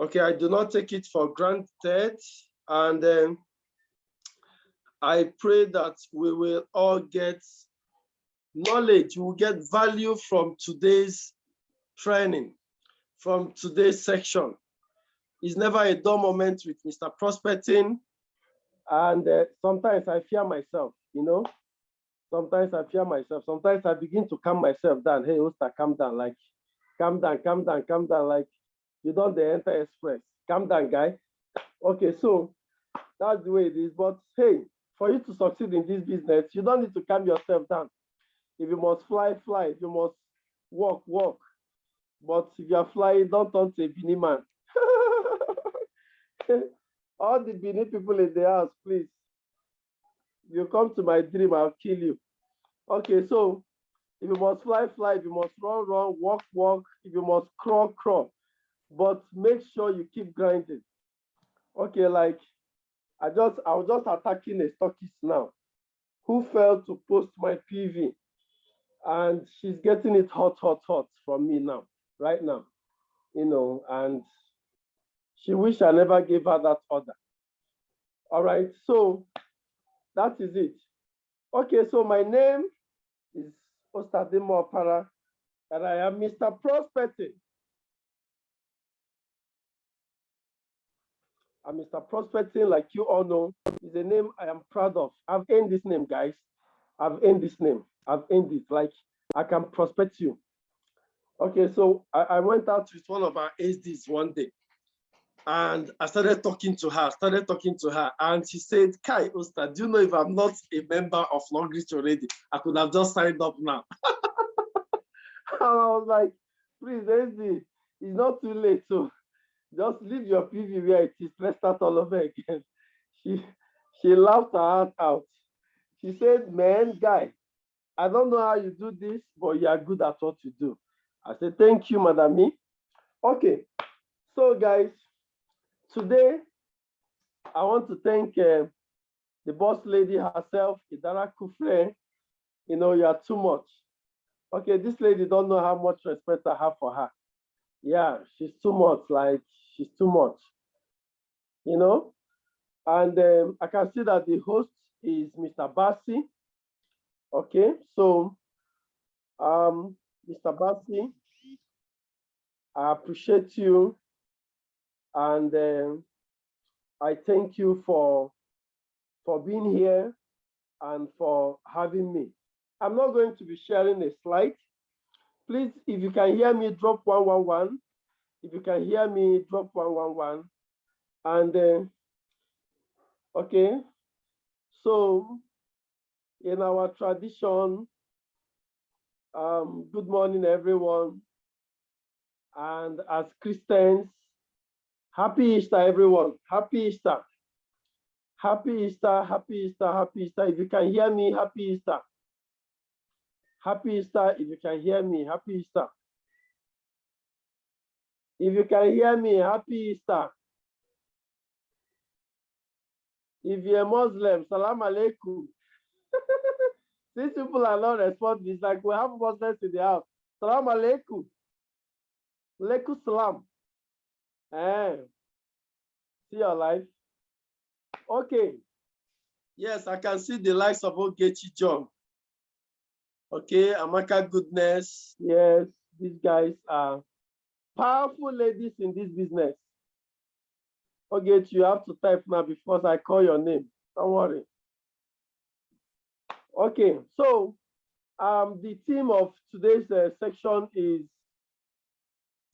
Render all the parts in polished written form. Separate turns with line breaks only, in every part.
Okay, I do not take it for granted. And I pray that we will all get knowledge, we will get value from today's training, from today's section. It's never a dull moment with Mr. Prospecting. And sometimes I fear myself, you know. Sometimes I fear myself. Sometimes I begin to calm myself down. Hey, Osta, calm down. Like, calm down, calm down, calm down. Like, you don't enter express. Calm down, guy. Okay, so that's the way it is. But hey, for you to succeed in this business, you don't need to calm yourself down. If you must fly, fly. If you must walk, walk. But if you are flying, don't turn to a Benin man. All the Benin people in the house, please. If you come to my dream, I'll kill you. Okay, so if you must fly, fly. If you must run, run. Walk, walk. If you must crawl, crawl. But make sure you keep grinding. Okay, like I was just attacking a stockist now who failed to post my PV. And she's getting it hot, hot, hot from me now, right now, you know, and she wish I never gave her that order. All right, so that is it. Okay, so my name is Ositadinma Opara, and I am Mr. Prospecting. And Mr. Prospecting, like you all know, is a name I am proud of. I've earned this name, guys. I've earned this name. I've earned it. Like, I can prospect you. Okay, so I went out with one of our SDs one day, and I started talking to her, and she said, Kai, Osta, do you know if I'm not a member of Long Reach already, I could have just signed up now. And I was like, please, SD, it's not too late, so just leave your PV where it is, let's start all over again. She laughed her heart out. She said, man, guy, I don't know how you do this, but you are good at what you do. I said, thank you, Madam. Okay, so guys, today I want to thank the boss lady herself, Idara Kufre. You know, you are too much. Okay, this lady don't know how much respect I have for her. Yeah, she's too much, like she's too much, you know? And I can see that the host is Mr. Bassi. Okay, so Mr. Bassi, I appreciate you, and I thank you for being here and for having me. I'm not going to be sharing a slide. Please, if you can hear me, drop 111. If you can hear me, drop 111. And okay, so in our tradition, good morning, everyone. And as Christians, happy Easter, everyone. Happy Easter. Happy Easter, happy Easter, happy Easter. If you can hear me, happy Easter. Happy Easter, if you can hear me, happy Easter. If you can hear me, happy Easter. If you're a Muslim, salam alaikum. These people are not responding. It's like we have Muslims in the house. Salam alaikum. Alaikum salam. See your life. Okay. Yes, I can see the likes of Ogechi John. Okay, Amaka Goodness. Yes, these guys are powerful ladies in this business. Ogechi, you have to type now before I call your name. Don't worry. Okay, so the theme of today's section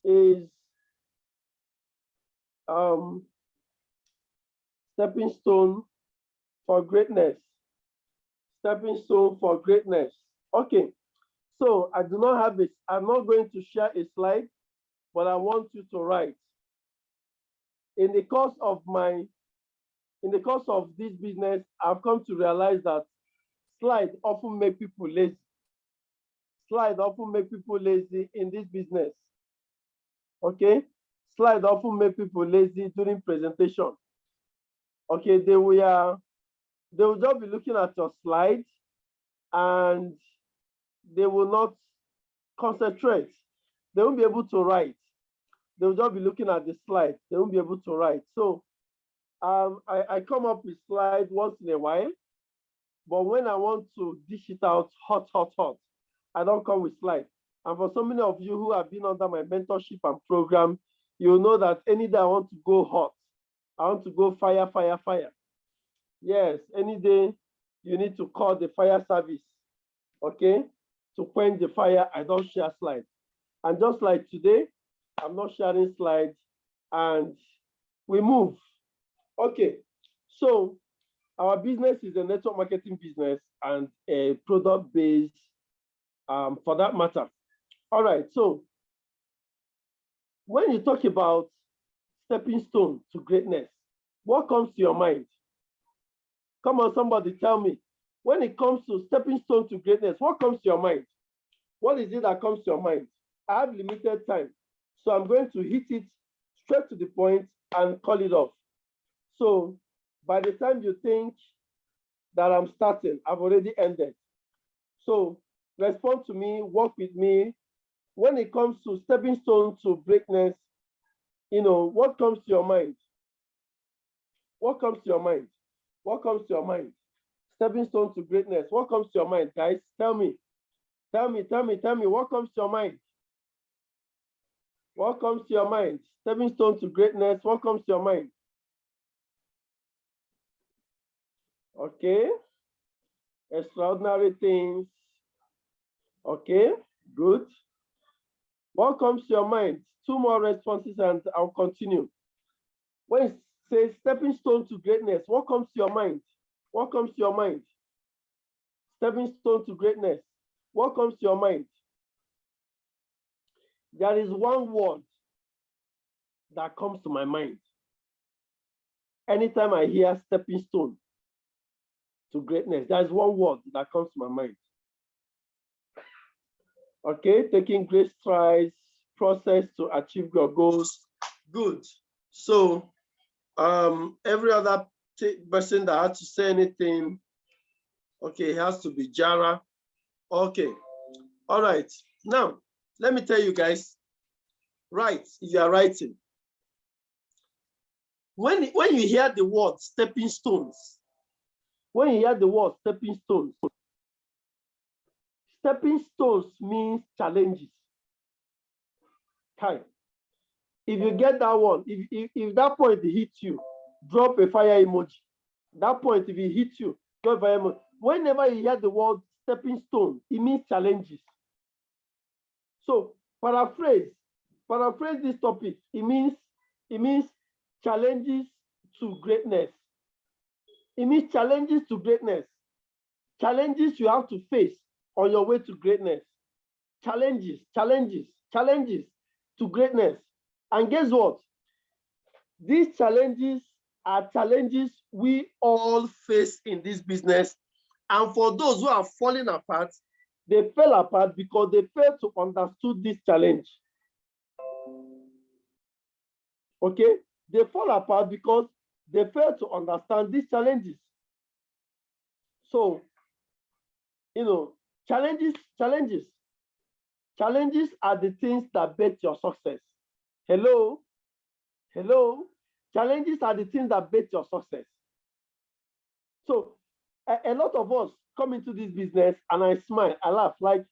is stepping stone for greatness. Stepping stone for greatness. Okay, so I do not have it. I'm not going to share a slide, but I want you to write. In the course of this business, I've come to realize that slides often make people lazy. Slides often make people lazy in this business. Okay, slides often make people lazy during presentation. Okay, they will just be looking at your slides and they will not concentrate. They won't be able to write. they'll just be looking at the slide. They won't be able to write. So I come up with slides once in a while, but when I want to dish it out hot, I don't come with slides. And for so many of you who have been under my mentorship and program, you know that any day I want to go hot, I want to go fire. Yes, any day you need to call the fire service, okay? To quench the fire, I don't share slides. And just like today, I'm not sharing slides, and we move. Okay, so our business is a network marketing business and a product-based, for that matter. All right, so when you talk about stepping stone to greatness, what comes to your mind? Come on, somebody tell me. When it comes to stepping stone to greatness, what comes to your mind? What is it that comes to your mind? I have limited time, so I'm going to hit it straight to the point and call it off. So by the time you think that I'm starting, I've already ended. So respond to me, work with me. When it comes to stepping stone to greatness, you know, what comes to your mind? What comes to your mind? What comes to your mind? Stepping stone to greatness. What comes to your mind, guys? Tell me. Tell me. What comes to your mind? What comes to your mind? Stepping stone to greatness. What comes to your mind? Okay. Extraordinary things. Okay, good. What comes to your mind? 2 more responses and I'll continue. When it says stepping stone to greatness, what comes to your mind? What comes to your mind? Stepping stone to greatness. What comes to your mind? There is one word that comes to my mind anytime I hear stepping stone to greatness. There is one word that comes to my mind. Okay, taking great strides, process to achieve your goals. Good. So every other person that had to say anything, okay, it has to be Jara. Okay, all right. Now, let me tell you guys, write if you are writing. When you hear the word stepping stones, when you hear the word stepping stones means challenges. Okay. If you get that one, if that point hits you, drop a fire emoji. That point, if it hits you, drop a fire emoji. Whenever you hear the word stepping stone, it means challenges. So paraphrase this topic. It means challenges to greatness. It means challenges to greatness. Challenges you have to face on your way to greatness. Challenges to greatness. And guess what? These challenges are challenges we all face in this business. And for those who are falling apart, they fell apart because they failed to understand this challenge. Okay? They fall apart because they fail to understand these challenges. So, you know, challenges are the things that bet your success. Hello? Challenges are the things that bet your success. So a lot of us come into this business and I smile, I laugh. Like,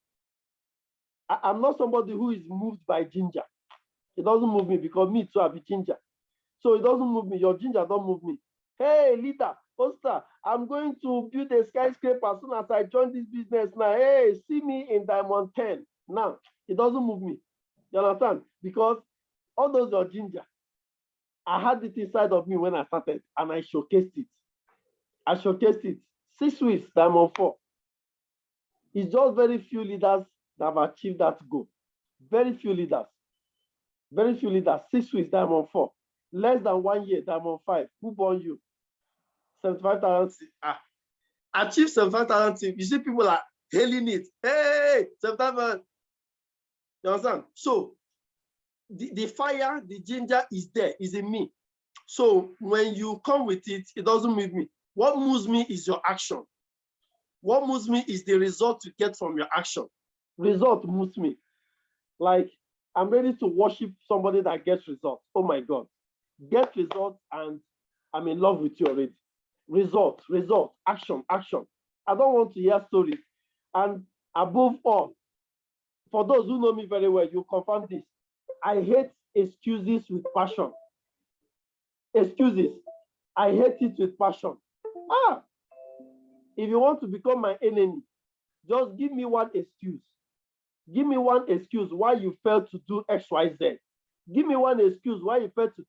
I'm not somebody who is moved by ginger. It doesn't move me because me too, I be ginger. So it doesn't move me. Your ginger don't move me. Hey, leader, Oster, I'm going to build a skyscraper as soon as I join this business now. Hey, see me in Diamond 10. Now, it doesn't move me. You understand? Because all those are ginger. I had it inside of me when I started and I showcased it. 6 weeks, Diamond 4. It's just very few leaders that have achieved that goal. Very few leaders. 6 weeks, Diamond 4. Less than 1 year, Diamond 5. Who born you? 75,000. Achieve 75,000. You see people are hailing it. Hey, 75,000. You understand? So the fire, the ginger is there, is in me. So when you come with it, it doesn't move me. What moves me is your action. What moves me is the result you get from your action. Result moves me. Like I'm ready to worship somebody that gets results. Oh my God. Get results, and I'm in love with you already. Result, result, action, action. I don't want to hear stories. And above all, for those who know me very well, you confirm this. I hate excuses with passion. Excuses. I hate it with passion. Ah, if you want to become my enemy, just give me one excuse. Give me one excuse why you failed to do X, Y, Z. Give me one excuse why you failed to.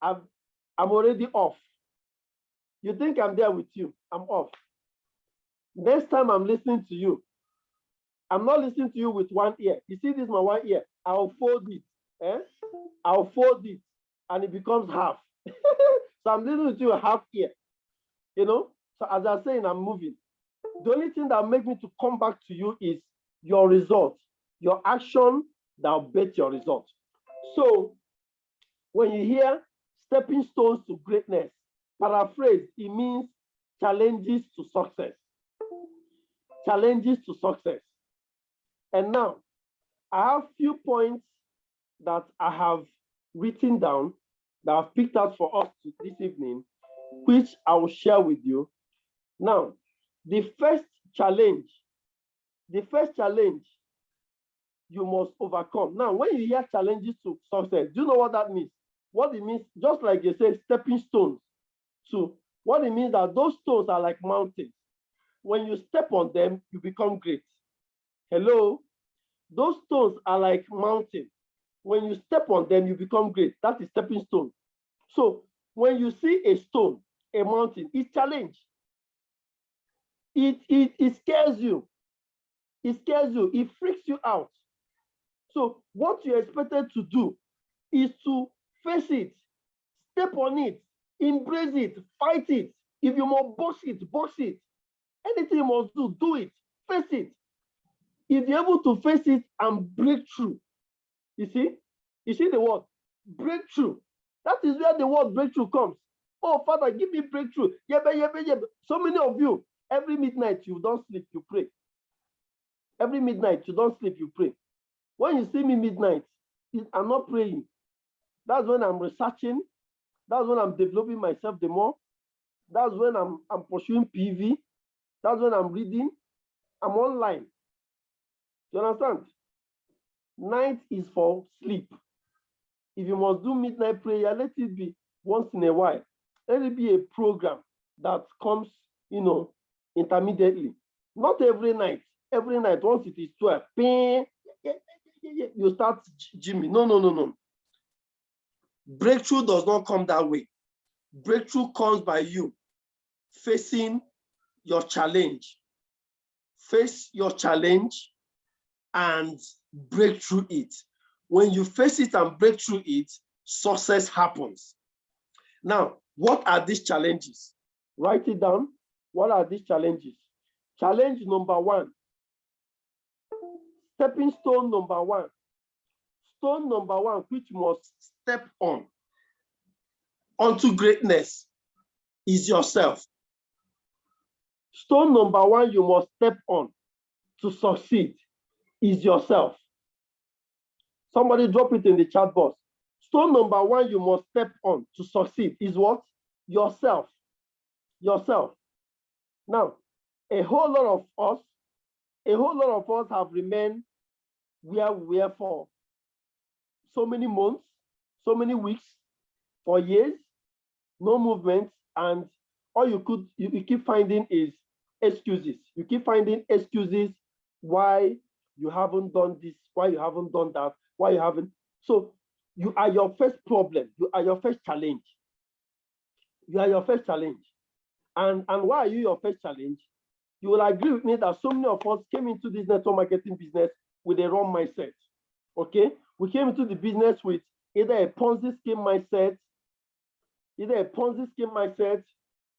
I'm already off. You think I'm there with you? I'm off. Next time I'm listening to you, I'm not listening to you with one ear. You see this, my one ear? I'll fold it. I'll fold it, and it becomes half. So I'm listening to you half ear. You know? So as I'm saying, I'm moving. The only thing that makes me to come back to you is your result, your action that will bet your result. So when you hear stepping stones to greatness, paraphrase, it means challenges to success. Challenges to success. And now, I have few points that I have written down that I've picked out for us this evening, which I will share with you. Now, the first challenge you must overcome. Now, when you hear challenges to success, do you know what that means? What it means, just like you say, stepping stones. So what it means that those stones are like mountains. When you step on them, you become great. Hello? Those stones are like mountains. When you step on them, you become great. That is stepping stone. So when you see a stone, a mountain, it's challenge. It scares you. It scares you. It freaks you out. So what you're expected to do is to face it, step on it, embrace it, fight it. If you must box it, box it. Anything you must do, do it, face it. If you're able to face it and break through, you see the word breakthrough. That is where the word breakthrough comes. Oh, Father, give me breakthrough. So many of you, every midnight you don't sleep, you pray. Every midnight you don't sleep, you pray. When you see me midnight, I'm not praying. That's when I'm researching. That's when I'm developing myself the more. That's when I'm pursuing PV. That's when I'm reading. I'm online. You understand? Night is for sleep. If you must do midnight prayer, let it be once in a while. Let it be a program that comes, intermediately. Not every night. Every night, once it is 12, you start gymming. No. Breakthrough does not come that way. Breakthrough comes by you facing your challenge. Face your challenge and break through it. When you face it and break through it, success happens. Now, what are these challenges? Write it down. What are these challenges? Challenge number one. Stepping stone number one. Stone number one, which must step on onto greatness, is yourself. Stone number one you must step on to succeed is yourself. Somebody drop it in the chat box. Stone number one you must step on to succeed is what? Yourself. Yourself. Now, a whole lot of us have remained where we were for so many months, so many weeks, for years, no movement, and all you keep finding is excuses. You keep finding excuses why you haven't done this, why you haven't done that, why you haven't. So you are your first problem. You are your first challenge. You are your first challenge. And why are you your first challenge? You will agree with me that so many of us came into this network marketing business with a wrong mindset. Okay? We came into the business with either a Ponzi scheme mindset,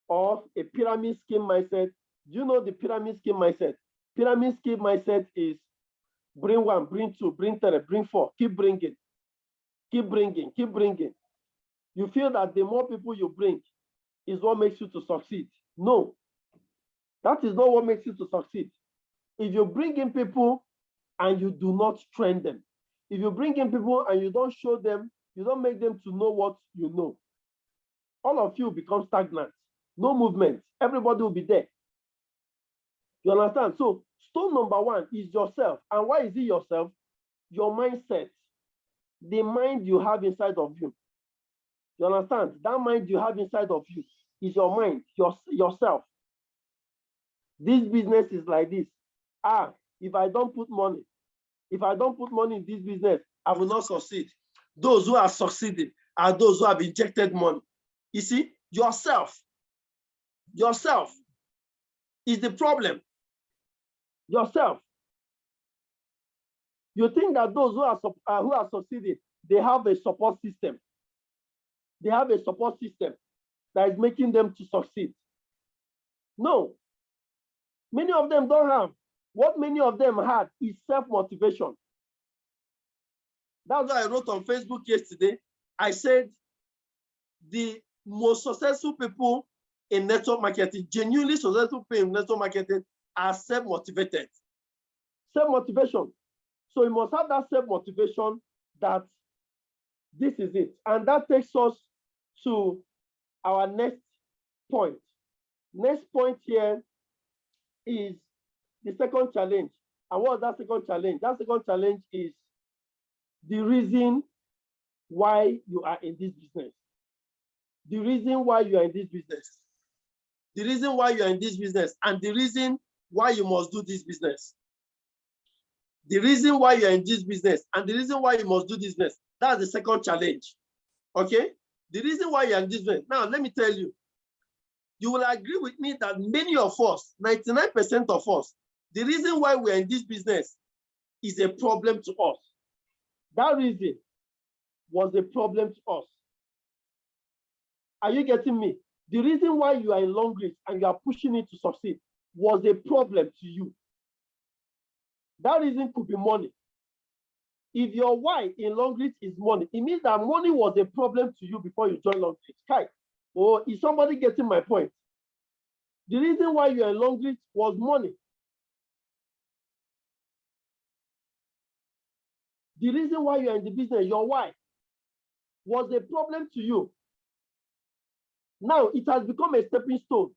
or a pyramid scheme mindset. Do you know the pyramid scheme mindset? Pyramid scheme mindset is bring one, bring two, bring three, bring four, keep bringing. You feel that the more people you bring is what makes you to succeed. No, that is not what makes you to succeed. If you bring in people and you do not train them, If you bring in people and you don't show them, you don't make them to know what you know, all of you become stagnant. No movement. Everybody will be there. You understand? So stone number one is yourself. And why is it yourself? Your mindset. The mind you have inside of you. You understand? That mind you have inside of you is your mind, yourself. This business is like this. If I don't put money in this business, I will not succeed. Those who are succeeding are those who have injected money. You see, yourself is the problem. Yourself. You think that those who are succeeding, they have a support system. They have a support system that is making them to succeed. No. Many of them don't have. What many of them had is self-motivation. That's what I wrote on Facebook yesterday. I said the most successful people in network marketing, genuinely successful people in network marketing, are self-motivated. Self-motivation. So you must have that self-motivation that this is it. And that takes us to our next point. Next point here is the second challenge. And what is that second challenge? That second challenge is the reason why you are in this business. The reason why you are in this business. The reason why you are in this business and the reason why you must do this business. The reason why you are in this business and the reason why you must do this business. That's the second challenge. Okay? The reason why you are in this business. Now, let me tell you. You will agree with me that many of us, 99% of us, the reason why we are in this business is a problem to us. That reason was a problem to us. Are you getting me? The reason why you are in long reach and you are pushing it to succeed was a problem to you. That reason could be money. If your why in long reach is money, it means that money was a problem to you before you joined long reach. Kai, or is somebody getting my point? The reason why you are in long reach was money. The reason why you are in the business, your why, was a problem to you. Now it has become a stepping stone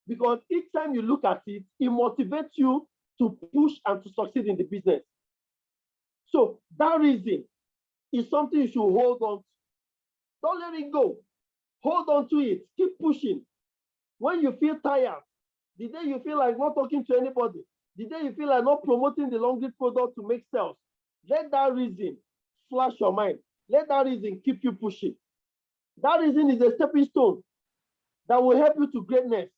because each time you look at it, it motivates you to push and to succeed in the business. So that reason is something you should hold on to. Don't let it go. Hold on to it. Keep pushing. When you feel tired, the day you feel like not talking to anybody, the day you feel like not promoting the long reach product to make sales, let that reason flash your mind. Let that reason keep you pushing. That reason is a stepping stone that will help you to greatness.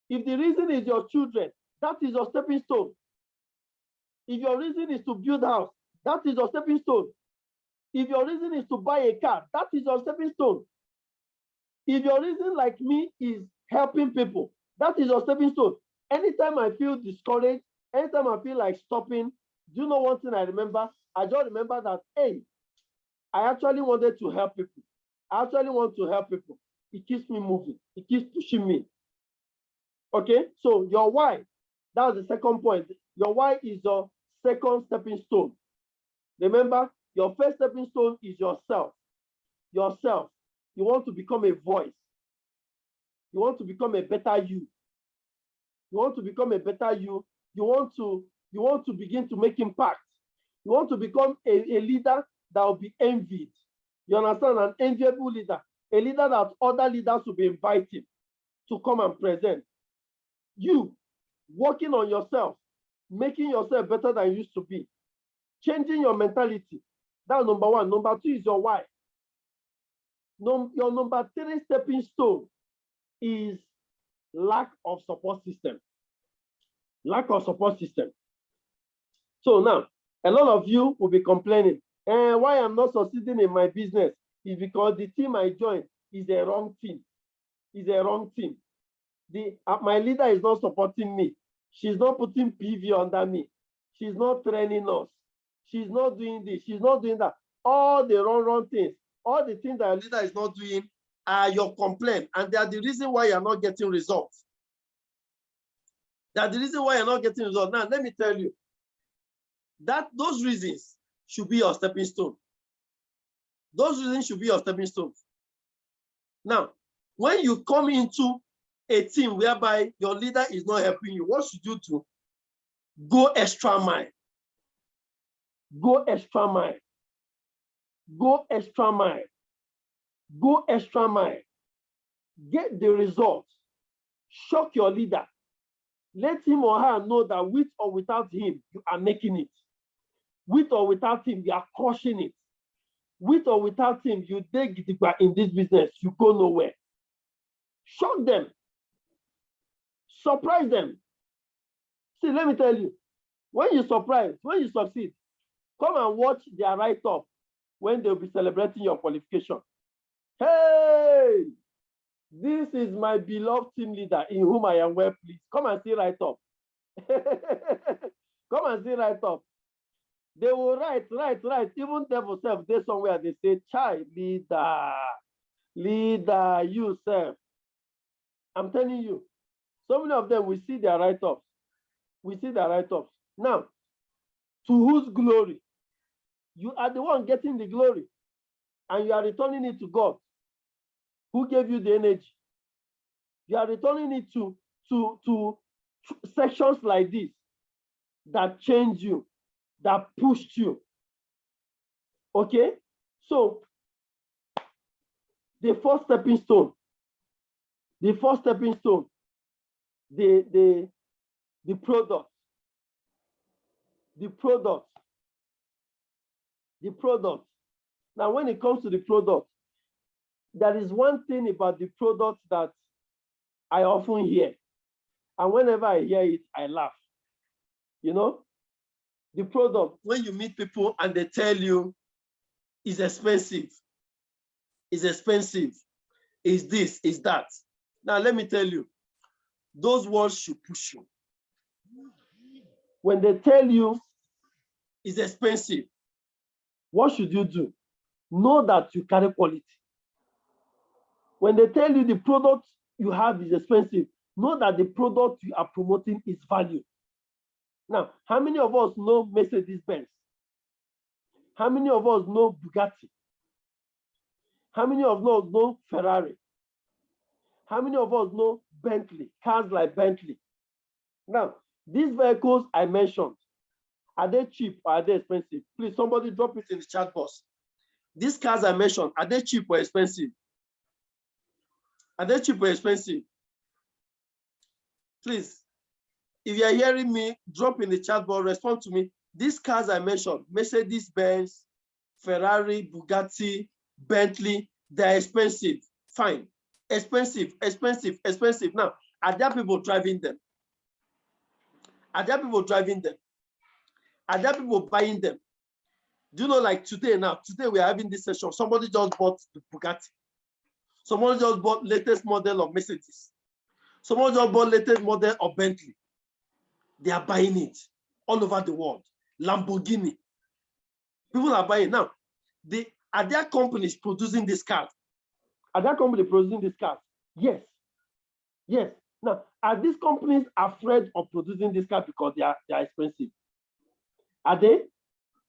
If the reason is your children, that is your stepping stone. If your reason is to build a house, that is your stepping stone. If your reason is to buy a car, that is your stepping stone. If your reason, like me, is helping people, that is your stepping stone. Anytime I feel discouraged, anytime I feel like stopping, do you know one thing I remember? I just remember that, hey, I actually wanted to help people. I actually want to help people. It keeps me moving. It keeps pushing me. Okay, so your why, that's the second point. Your why is your second stepping stone. Remember, your first stepping stone is yourself. Yourself. You want to become a voice. You want to become a better you. You want to become a better you. You want to begin to make impact. You want to become a leader that will be envied. You understand? An enviable leader. A leader that other leaders will be invited to come and present. You working on yourself, making yourself better than you used to be, changing your mentality. That's number one. Number two is your why. Your number three stepping stone is lack of support system. Lack of support system. So now, a lot of you will be complaining, why I'm not succeeding in my business is because the team I joined is a wrong team. Is a wrong team. My leader is not supporting me. She's not putting PV under me. She's not training us. She's not doing this. She's not doing that. All the wrong things, all the things that your leader is not doing are your complaint, and they are the reason why you're not getting results. They are the reason why you're not getting results. Now, let me tell you, Those reasons should be your stepping stone. Those reasons should be your stepping stone. Now, when you come into a team whereby your leader is not helping you, what should you do? Go extra mile. Go extra mile. Go extra mile. Go extra mile. Get the result. Shock your leader. Let him or her know that with or without him, you are making it. With or without him, you are crushing it. With or without him, you dig in this business, you go nowhere. Shock them. Surprise them. See, let me tell you, when you surprise, when you succeed, come and watch their write-up when they'll be celebrating your qualification. Hey, this is my beloved team leader in whom I am well pleased. Come and see write-up. Come and see write-up. They will write. Even themselves, they somewhere, they say, child, leader, you self. I'm telling you, so many of them, we see their write-ups. We see their write-ups. Now, to whose glory? You are the one getting the glory, and you are returning it to God, who gave you the energy. You are returning it to sections like this that change you, that pushed you. Okay? So, the first stepping stone, the product. Now, when it comes to the product, there is one thing about the product that I often hear. And whenever I hear it, I laugh. You know, the product, when you meet people and they tell you it's expensive, is this, is that. Now, let me tell you, those words should push you. When they tell you it's expensive, what should you do? Know that you carry quality. When they tell you the product you have is expensive, know that the product you are promoting is value. Now, how many of us know Mercedes-Benz? How many of us know Bugatti? How many of us know Ferrari? How many of us know Bentley, cars like Bentley? Now, these vehicles I mentioned, are they cheap or are they expensive? Please, somebody drop it in the chat box. These cars I mentioned, are they cheap or expensive? Are they cheap or expensive? Please, if you are hearing me, drop in the chat box, respond to me. These cars I mentioned, Mercedes-Benz, Ferrari, Bugatti, Bentley, they're expensive. Fine. Expensive. Now, are there people driving them? Are there people driving them? Are there people buying them? Do you know, like today we are having this session. Somebody just bought the Bugatti. Somebody just bought latest model of Mercedes. Somebody just bought latest model of Bentley. They are buying it all over the world. Lamborghini. People are buying. Now, are there companies producing these cars? Are there companies producing these cars? Yes. Yes. Now, are these companies afraid of producing these cars because they are expensive? Are they?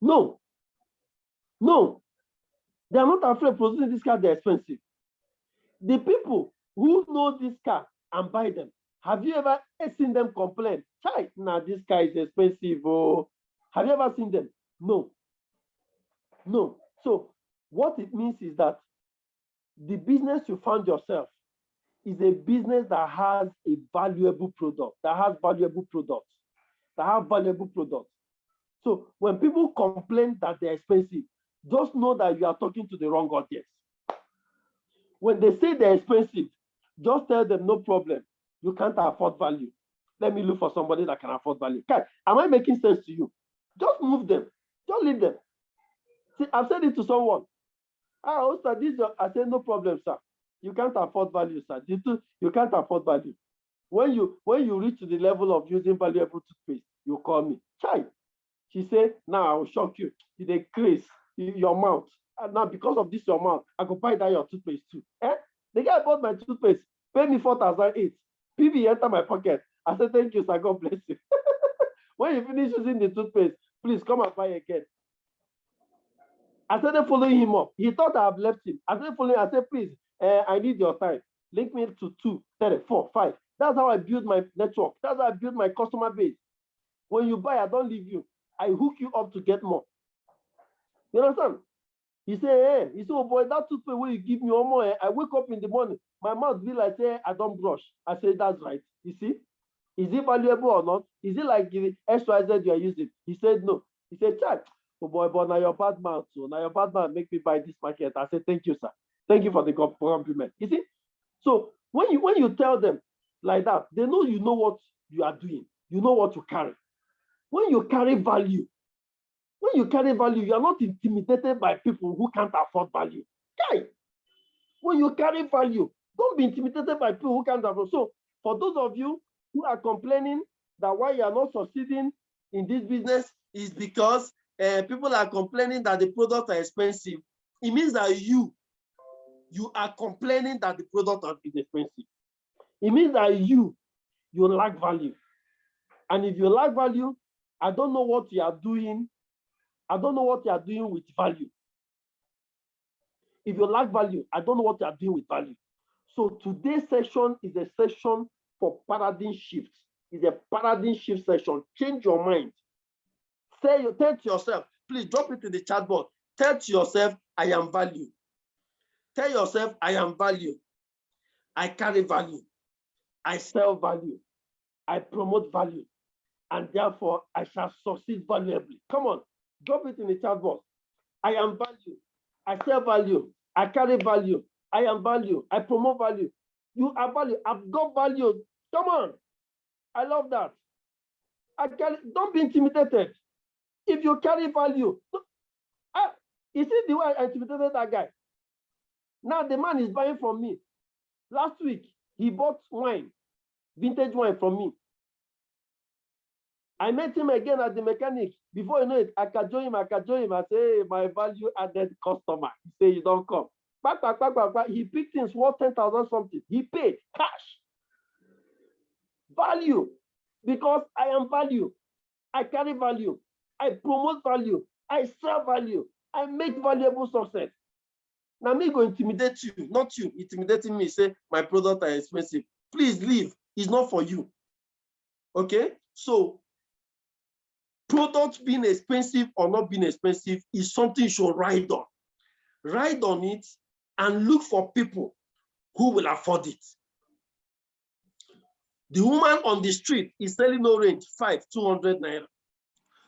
No. No. They are not afraid of producing these cars, they're expensive. The people who know this car and buy them, have you ever seen them complain? Chai, nah, this car is expensive. Oh. Have you ever seen them? No. No. So what it means is that the business you found yourself is a business that has a valuable product, that has valuable products. So when people complain that they're expensive, just know that you are talking to the wrong audience. When they say they're expensive, just tell them, no problem, you can't afford value. Let me look for somebody that can afford value. Am I making sense to you? Just move them. Just leave them. See, I've said it to someone. Sir, I said, no problem, sir. You can't afford value, sir. You can't afford value. When you reach to the level of using valuable toothpaste, you call me. Chai. She said, now I will shock you. You decrease your mouth. And now because of this, your mouth, I could buy that your toothpaste too. The guy bought my toothpaste, paid me 4,008. PV enter my pocket. I said, thank you, sir. God bless you. When you finish using the toothpaste, Please come and buy again. I started following him up. He thought I have left him. I started following. I said, please, I need your time. Link me to 2, 3, 4, 5. That's how I build my network. That's how I build my customer base. When you buy, I don't leave you. I hook you up to get more. You understand? He said, oh boy, that toothpaste where you give me one more. I wake up in the morning, my mouth be like, I don't brush. I say, that's right. You see? Is it valuable or not? Is it like the XYZ you are using? He said, no. He said, Chad, oh boy, but now your bad man, so now your bad man make me buy this market. I said, thank you, sir. Thank you for the compliment. You see? So when you tell them like that, they know you know what you are doing. You know what to carry. When you carry value, you are not intimidated by people who can't afford value. Guy, when you carry value, don't be intimidated by people who can't afford. So for those of you who are complaining that why you are not succeeding in this business is because people are complaining that the products are expensive, it means that you are complaining that the product is expensive. It means that you lack value. And if you lack value, I don't know what you are doing. I don't know what you are doing with value. If you lack value, I don't know what you are doing with value. So today's session is a session for paradigm shift. It's a paradigm shift session. Change your mind. Tell to yourself, please drop it in the chat box. Tell to yourself, I am value. Tell yourself, I am value. I carry value. I sell value. I promote value. And therefore, I shall succeed valuably. Come on, drop it in the chat box. I am value. I sell value. I carry value. I am value. I promote value. You are value. I've got value. Come on. I love that. Don't be intimidated. If you carry value, you see the way I intimidated that guy. Now the man is buying from me. Last week, he bought wine, vintage wine from me. I met him again at the mechanic. Before you know it, I can join him. I say, hey, my value added customer. He say, you don't come. Back. He picked things worth 10,000 something. He paid cash. Value. Because I am value. I carry value. I promote value. I sell value. I make valuable success. Now me go intimidate you, not you intimidating me. Say, my products are expensive. Please leave. It's not for you. Okay? So, products being expensive or not being expensive is something you should ride on. Ride on it and look for people who will afford it. The woman on the street is selling orange 200 naira.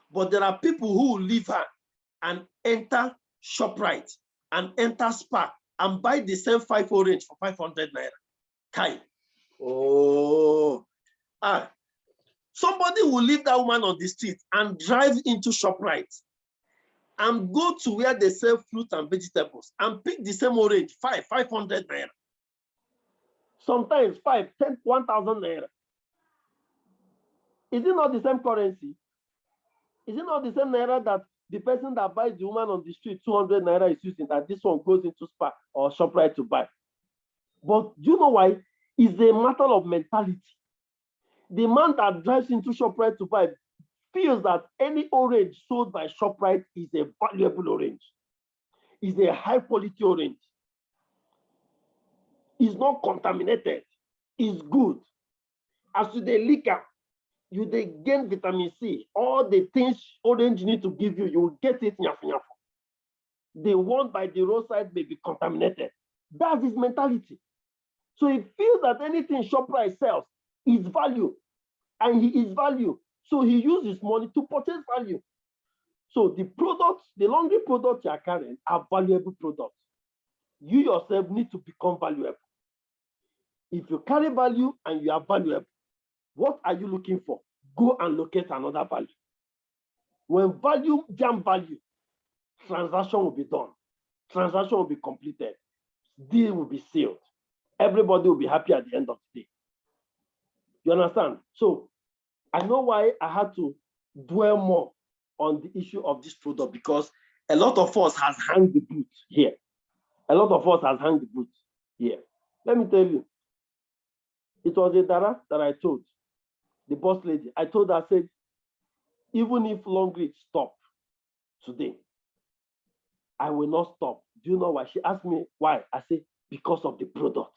But there are people who will leave her and enter ShopRite and enter Spark and buy the same 5 orange for 500 naira. Kai. Oh. Somebody will leave that woman on the street and drive into ShopRite and go to where they sell fruit and vegetables and pick the same orange, 500 naira. Sometimes 5, 10, 1,000 naira. Is it not the same currency? Is it not the same naira that the person that buys the woman on the street 200 naira is using, that this one goes into Spark or ShopRite to buy? But do you know why? It's a matter of mentality. The man that drives into ShopRite to buy feels that any orange sold by ShopRite is a valuable orange. Is a high quality orange. It's not contaminated. It's good. As to the liquor, you they gain vitamin C. All the things orange need to give you, you will get it. The one by the roadside may be contaminated. That's his mentality. So he feels that anything ShopRite sells is value, and he is value. So he uses money to purchase value. So the products, the laundry products you are carrying are valuable products. You yourself need to become valuable. If you carry value and you are valuable, what are you looking for? Go and locate another value. When value jam value, transaction will be done. Transaction will be completed. Deal will be sealed. Everybody will be happy at the end of the day. You understand? So I know why I had to dwell more on the issue of this product, because a lot of us has hung the boot here. A lot of us has hung the boot here. Let me tell you, it was a Dara that I told, the boss lady. I told her, I said, even if Long Reach stop today, I will not stop. Do you know why? She asked me why. I say, because of the product.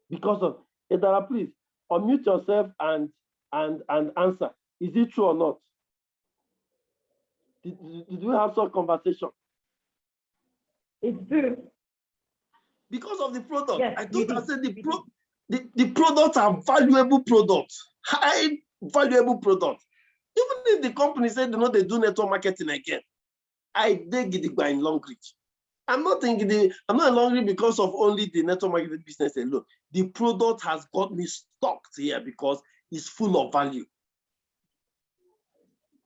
Because of Edara, please unmute yourself and answer. Is it true or not? Did we have some conversation?
It's true.
Because of the product.
Yes,
I thought I said the products are valuable products, high valuable products. Even if the company said they do network marketing again, I dig it in Long Reach. I'm not thinking I'm not Long Reach because of only the network marketing business alone. The product has got me stuck here because it's full of value.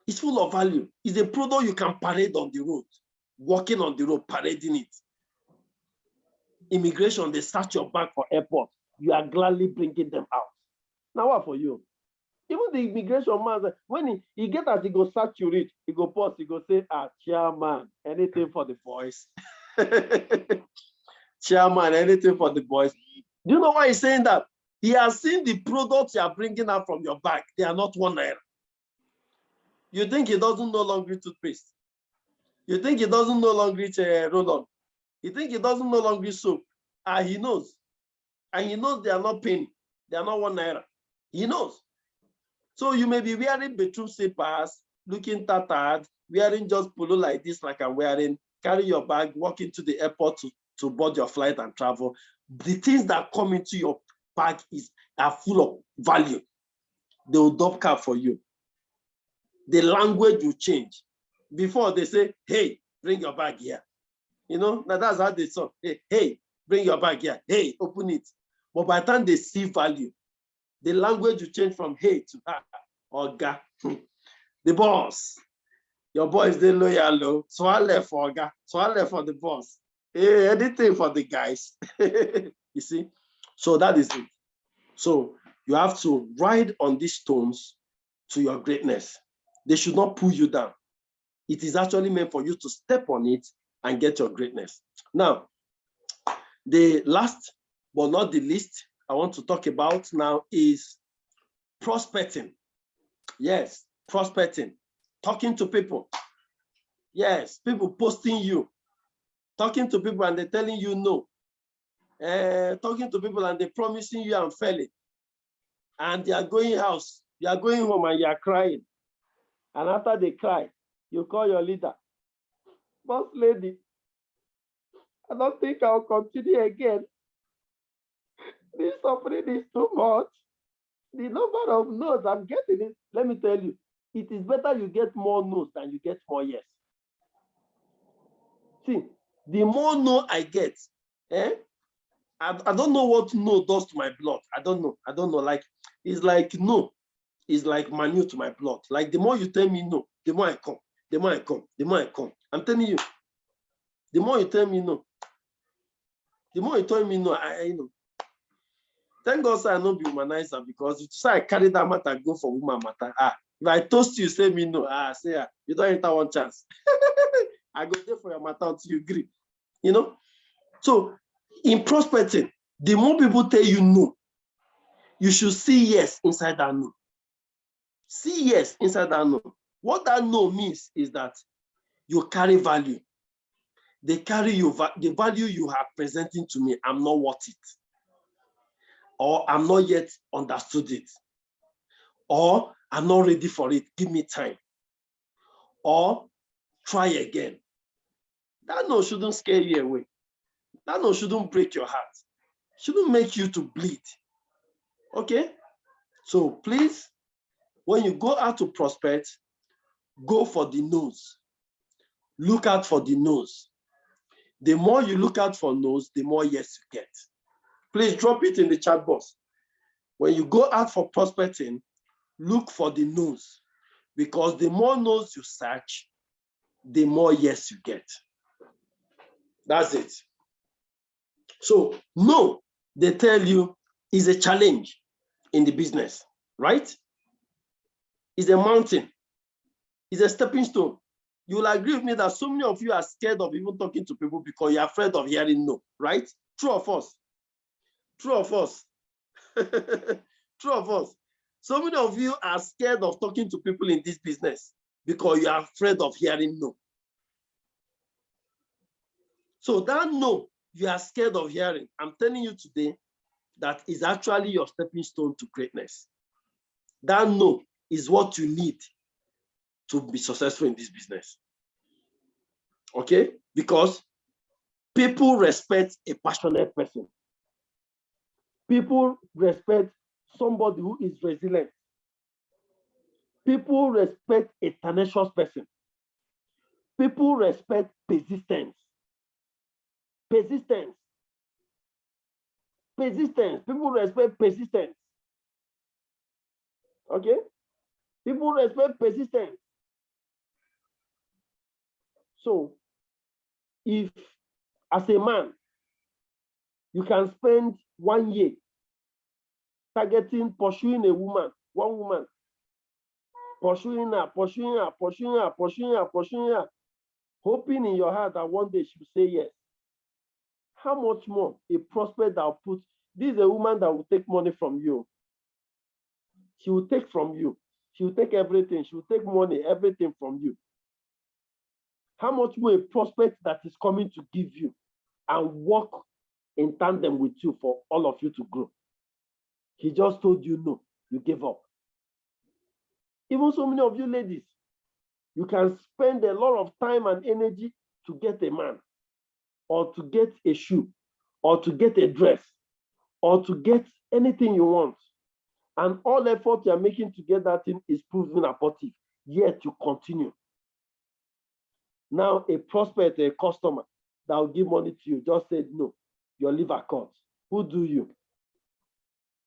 It's full of value. It's a product you can parade on the road, walking on the road, parading it. Immigration, they search your bag for airport. You are gladly bringing them out. Now what for you? Even the immigration man, when he get as he go search you reach, he go pause, he go say, chairman, anything for the boys. Chairman, anything for the boys. Do you know why he's saying that? He has seen the products you are bringing out from your bag. They are not ₦1. You think he doesn't no longer reach toothpaste? You think he doesn't no longer reach roll-on? You think he doesn't no longer reach soap? He knows. And he knows they are not penny. They are not ₦1. He knows. So you may be wearing bedroom slippers, looking tattered, wearing just polo like this, like I'm wearing, carry your bag, walk into the airport to board your flight and travel. The things that come into your bag are full of value. They will drop cab for you. The language will change. Before they say, hey, bring your bag here. You know, now that's how they talk. Hey, bring your bag here. Hey, open it. But by the time they see value, the language will change from hey to Oga. The boss. Your boys, they loyal. So I left for Oga. So I left for the boss. Hey, anything for the guys. You see? So that is it. So you have to ride on these stones to your greatness. They should not pull you down. It is actually meant for you to step on it and get your greatness. Now, the last but not the least I want to talk about now is prospecting. Yes, prospecting. Talking to people. Yes, people posting you. Talking to people and they're telling you no. Talking to people and they're promising you and failing. And they are going house. You are going home and you are crying. And after they cry, you call your leader. Boss lady, I don't think I'll continue again. This suffering is too much. The number of no's I'm getting is, let me tell you, it is better you get more no's than you get more yes. See, the more no I get, I don't know what no does to my blood. I don't know. Like, it's like no. It's like manure to my blood. Like the more you tell me no, the more I come. The more I come. The more I come. I'm telling you, the more you tell me no, the more you tell me no, I know. Thank God I not be humanizer, because if I carry that matter, go for woman matter. If I toast you, say me no. Say you don't enter one chance. I go there for your matter until you agree. You know? So in prospecting, the more people tell you no, you should see yes inside that no. See yes inside that no. What that no means is that you carry value. They carry you, the value you are presenting to me, I'm not worth it. Or I'm not yet understood it. Or I'm not ready for it, give me time. Or try again. That no shouldn't scare you away. That no shouldn't break your heart. Shouldn't make you to bleed. Okay? So please, when you go out to prospect, go for the no's. Look out for the no's. The more you look out for no's, the more yes you get. Please drop it in the chat box. When you go out for prospecting, look for the no's, because the more no's you search, the more yes you get. That's it. So no, they tell you, is a challenge in the business, right? It's a mountain. It's a stepping stone. You will agree with me that so many of you are scared of even talking to people because you're afraid of hearing no, right? True or false? True or false? True or false? So many of you are scared of talking to people in this business because you are afraid of hearing no. So that no, you are scared of hearing. I'm telling you today that is actually your stepping stone to greatness. That no is what you need to be successful in this business. Okay? Because people respect a passionate person. People respect somebody who is resilient. People respect a tenacious person. People respect persistence. Persistence. Persistence. People respect persistence. Okay? People respect persistence. So, if as a man, you can spend 1 year targeting, pursuing a woman, one woman, pursuing her, hoping in your heart that one day she will say yes. How much more a prospect that will put, this is a woman that will take money from you. She will take from you. She will take everything. She will take money, everything from you. How much more a prospect that is coming to give you and work in tandem with you for all of you to grow. He just told you no, you gave up. Even so many of you ladies, you can spend a lot of time and energy to get a man, or to get a shoe, or to get a dress, or to get anything you want. And all effort you are making to get that thing is proven abortive, yet you continue. Now, a prospect, a customer that will give money to you just said no, your liver cut. Who do you?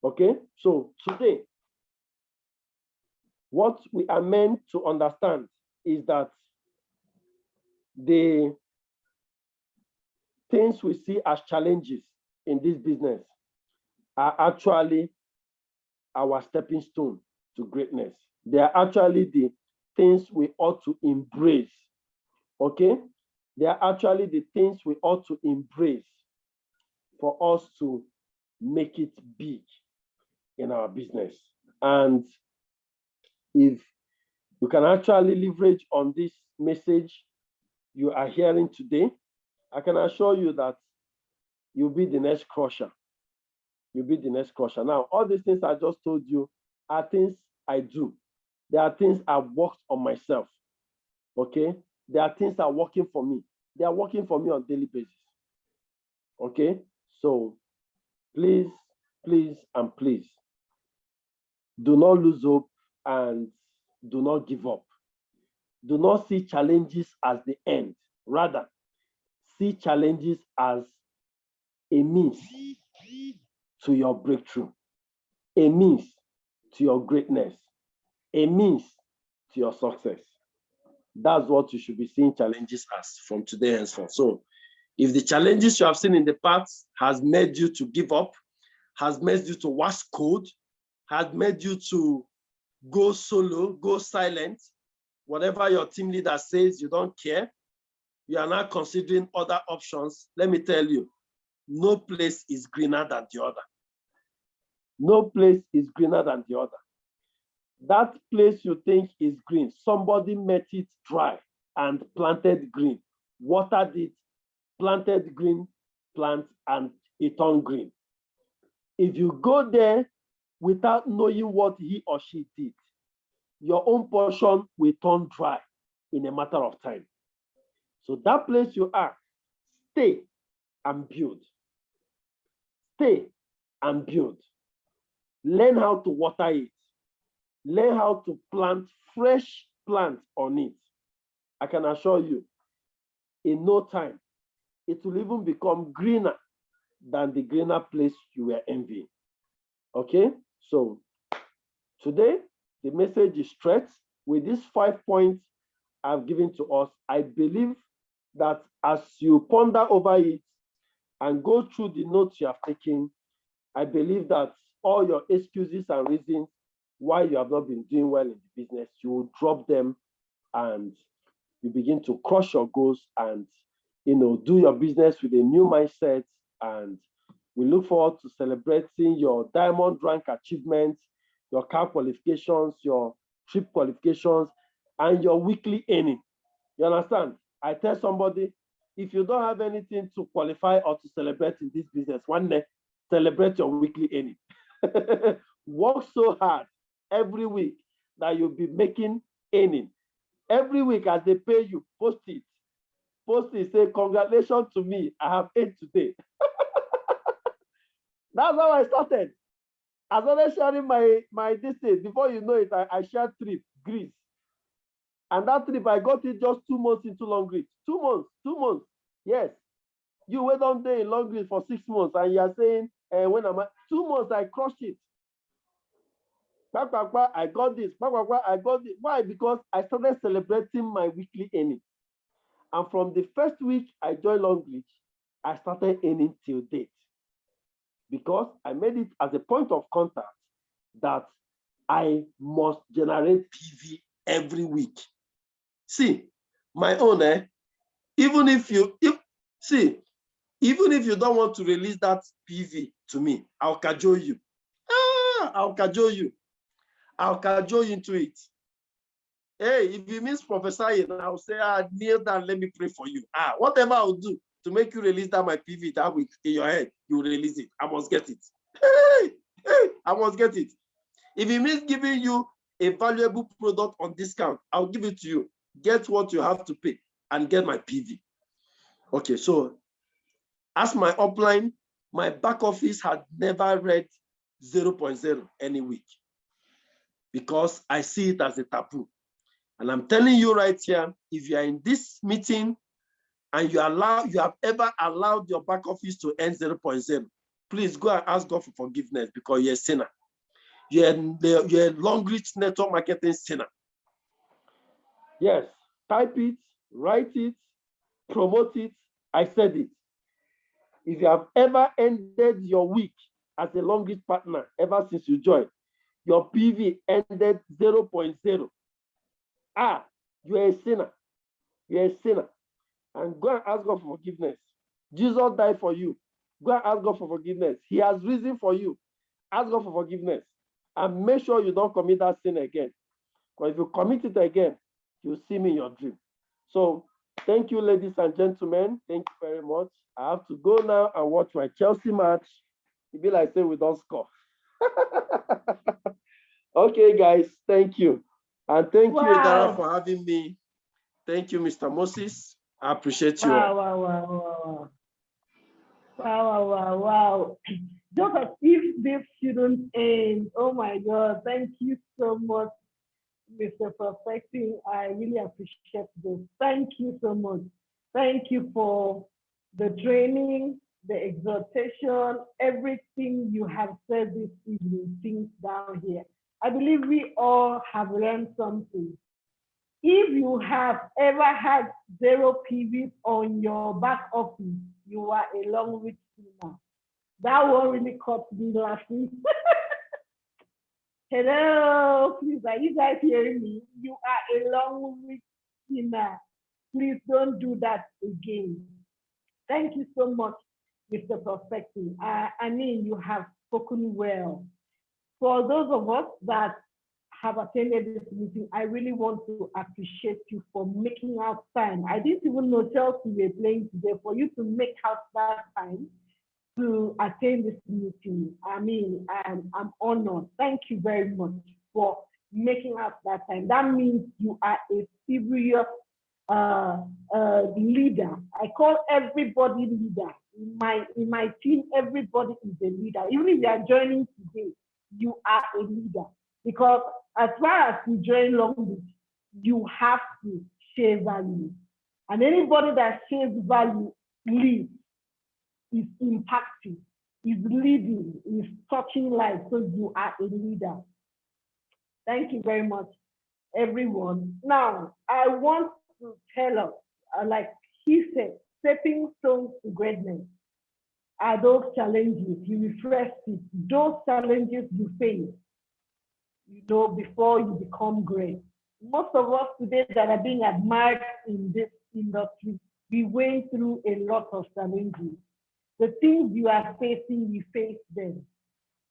Okay, so today, what we are meant to understand is that the things we see as challenges in this business are actually our stepping stone to greatness. They are actually the things we ought to embrace. Okay? They are actually the things we ought to embrace for us to make it big in our business. And if you can actually leverage on this message you are hearing today, I can assure you that you'll be the next crusher. You'll be the next crusher. Now, all these things I just told you are things I do. There are things I've worked on myself. Okay? There are things that are working for me. They are working for me on a daily basis. Okay? So please, please, and please, do not lose hope and do not give up. Do not see challenges as the end. Rather, see challenges as a means to your breakthrough, a means to your greatness, a means to your success. That's what you should be seeing challenges as from today henceforth. So if the challenges you have seen in the past has made you to give up, has made you to wash code, has made you to go solo, go silent, whatever your team leader says, you don't care, you are now considering other options, let me tell you, no place is greener than the other. No place is greener than the other. That place you think is green, somebody met it dry and planted green, watered it, planted green plant, and it turned green. If you go there without knowing what he or she did, your own portion will turn dry in a matter of time. So that place you are, stay and build. Stay and build. Learn how to water it. Learn how to plant fresh plants on it. I can assure you, in no time, it will even become greener than the greener place you were envying. Okay? So today, the message is straight. With these 5 points I've given to us, I believe that as you ponder over it and go through the notes you have taken, I believe that all your excuses and reasons why you have not been doing well in the business, you will drop them and you begin to crush your goals and do your business with a new mindset. And we look forward to celebrating your diamond rank achievements, your car qualifications, your trip qualifications, and your weekly earning. You understand? I tell somebody, if you don't have anything to qualify or to celebrate in this business, one day, celebrate your weekly earning. Work so hard every week that you'll be making earning. Every week as they pay you, post it. Post it, say, congratulations to me, I have earned today. That's how I started. I started sharing my distance. Before you know it, I shared trip, Greece. And that trip, I got it just 2 months into Long Reach. 2 months, 2 months. Yes. You wait on there in Long Reach for 6 months and you're saying, when am I? 2 months, I crushed it. I got this. I got it. Why? Because I started celebrating my weekly earning. And from the first week I joined Long Reach, I started earning till date. Because I made it as a point of contact that I must generate PV every week. See, my own, even if you don't want to release that PV to me, I'll cajole you. I'll cajole you. I'll cajole you into it. Hey, if you miss prophesying, I'll say, kneel down, let me pray for you. Whatever I'll do to make you release that my PV that week in your head, you release it. I must get it. Hey, I must get it. If it means giving you a valuable product on discount, I'll give it to you. Get what you have to pay and get my PV. Okay, so as my upline, my back office had never read 0.0 any week because I see it as a taboo. And I'm telling you right here, if you are in this meeting and you have ever allowed your back office to earn 0.0, please go and ask God for forgiveness because you're a sinner. You're a Long Reach network marketing sinner. Yes, type it, write it, promote it. I said it. If you have ever ended your week as a Long Reach partner ever since you joined, your PV ended 0.0. You're a sinner. You're a sinner. And go and ask God for forgiveness. Jesus died for you. Go and ask God for forgiveness. He has risen for you. Ask God for forgiveness. And make sure you don't commit that sin again. Because if you commit it again, you'll see me in your dream. So thank you, ladies and gentlemen. Thank you very much. I have to go now and watch my Chelsea match. It be like say we don't score. Okay, guys. Thank you. And thank you, Dara, for having me. Thank you, Mr. Moses. I appreciate you all.
Wow. Just as if this shouldn't end. Oh my God. Thank you so much, Mr. Perfecting. I really appreciate this. Thank you so much. Thank you for the training, the exhortation, everything you have said this evening, things down here. I believe we all have learned something. If you have ever had 0 PVs on your back office, you are a Long Reach sinner. That one really caught me laughing. Hello, please, are you guys hearing me? You are a Long Reach sinner. Please don't do that again. Thank you so much, Mr. Perfecting. I mean, you have spoken well. For those of us that have attended this meeting, I really want to appreciate you for making out time. I didn't even know Chelsea were playing today. For you to make out that time to attend this meeting, I mean, I'm honored. Thank you very much for making out that time. That means you are a serious leader. I call everybody leader. In my team, everybody is a leader. Even if you are joining today, you are a leader. Because as far as you join Long Beach, you have to share value. And anybody that shares value leads, is impacting, is leading, is touching lives. So you are a leader. Thank you very much, everyone. Now, I want to tell us, like he said, stepping stones to greatness are those challenges. You refreshed it. Those challenges you face, before you become great. Most of us today that are being admired in this industry, we went through a lot of challenges. The things you are facing, we face them.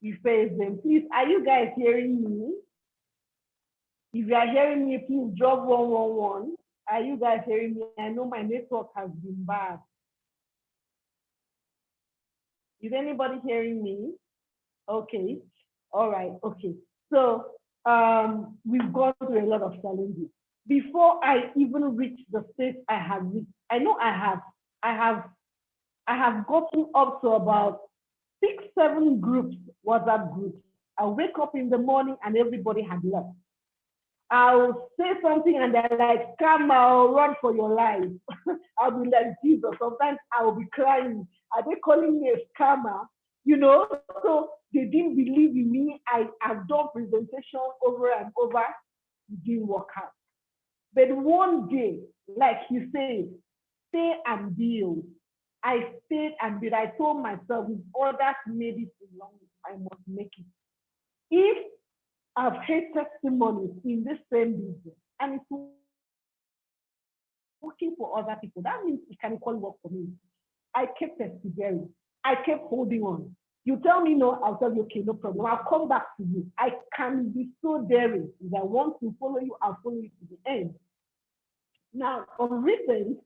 Them. Please, are you guys hearing me? If you are hearing me, please drop 111. Are you guys hearing me? I know my network has been bad. Is anybody hearing me? Okay. All right. Okay. So we've gone through a lot of challenges. Before I even reach the stage I have reached, I know I have gotten up to about 6, 7 groups, WhatsApp groups. I wake up in the morning and everybody had left. I'll say something and they're like, come out, run for your life. I'll be like, Jesus. Sometimes I'll be crying. Are they calling me a scammer? You know, so they didn't believe in me. I've done presentation over and over. It didn't work out. But one day, like you said, stay and build. I stayed and build. I told myself, if others made it along, I must make it. If I've heard testimonies in this same business and it's working for other people, that means it can equally work for me. I kept persevering. I kept holding on. You tell me no, I'll tell you, okay, no problem. I'll come back to you. I can be so daring. If I want to follow you, I'll follow you to the end. Now, on recent,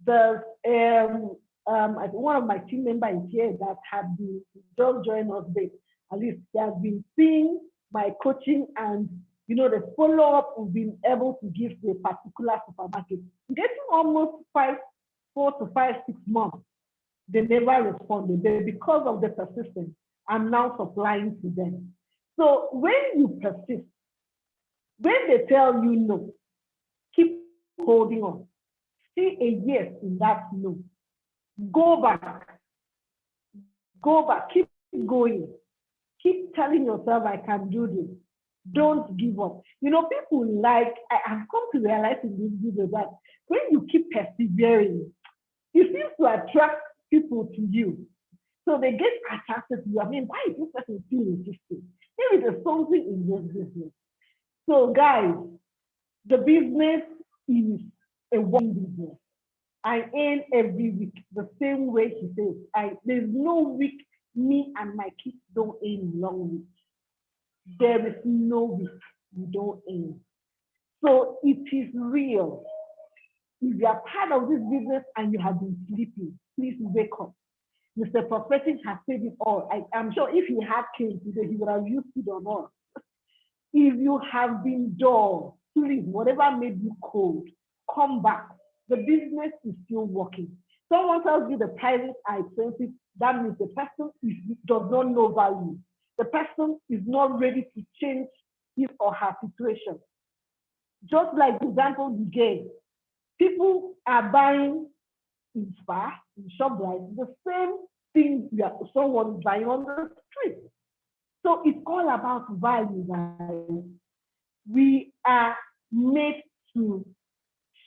there's one of my team members here that have been just joined us, but at least they have been seeing my coaching and the follow-up we've been able to give to a particular supermarket. Getting almost 4 to 5, 6 months, they never responded. But because of the persistence, I'm now supplying to them. So when you persist, when they tell you no, keep holding on. See a yes in that no. Go back. Keep going. Keep telling yourself, I can do this. Don't give up. People I have come to realize in this video that when you keep persevering, it seems to attract people to you. So they get attracted to you. I mean, why is this person still insisting? Maybe there's something in this business. So guys, the business is a one business. I earn every week the same way he says. There's no week me and my kids don't earn long week. There is no week we don't earn. So it is real. If you are part of this business and you have been sleeping, please wake up. Mr. Prophetic has said it all. I'm sure if he had came today, he would have used it or not. If you have been dull, please, whatever made you cold, come back. The business is still working. Someone tells you the prices are expensive, that means the person does not know value. The person is not ready to change his or her situation. Just like the example you gave, people are buying in Spar, in ShopRite, the same thing someone is buying on the street. So it's all about value, guys. We are made to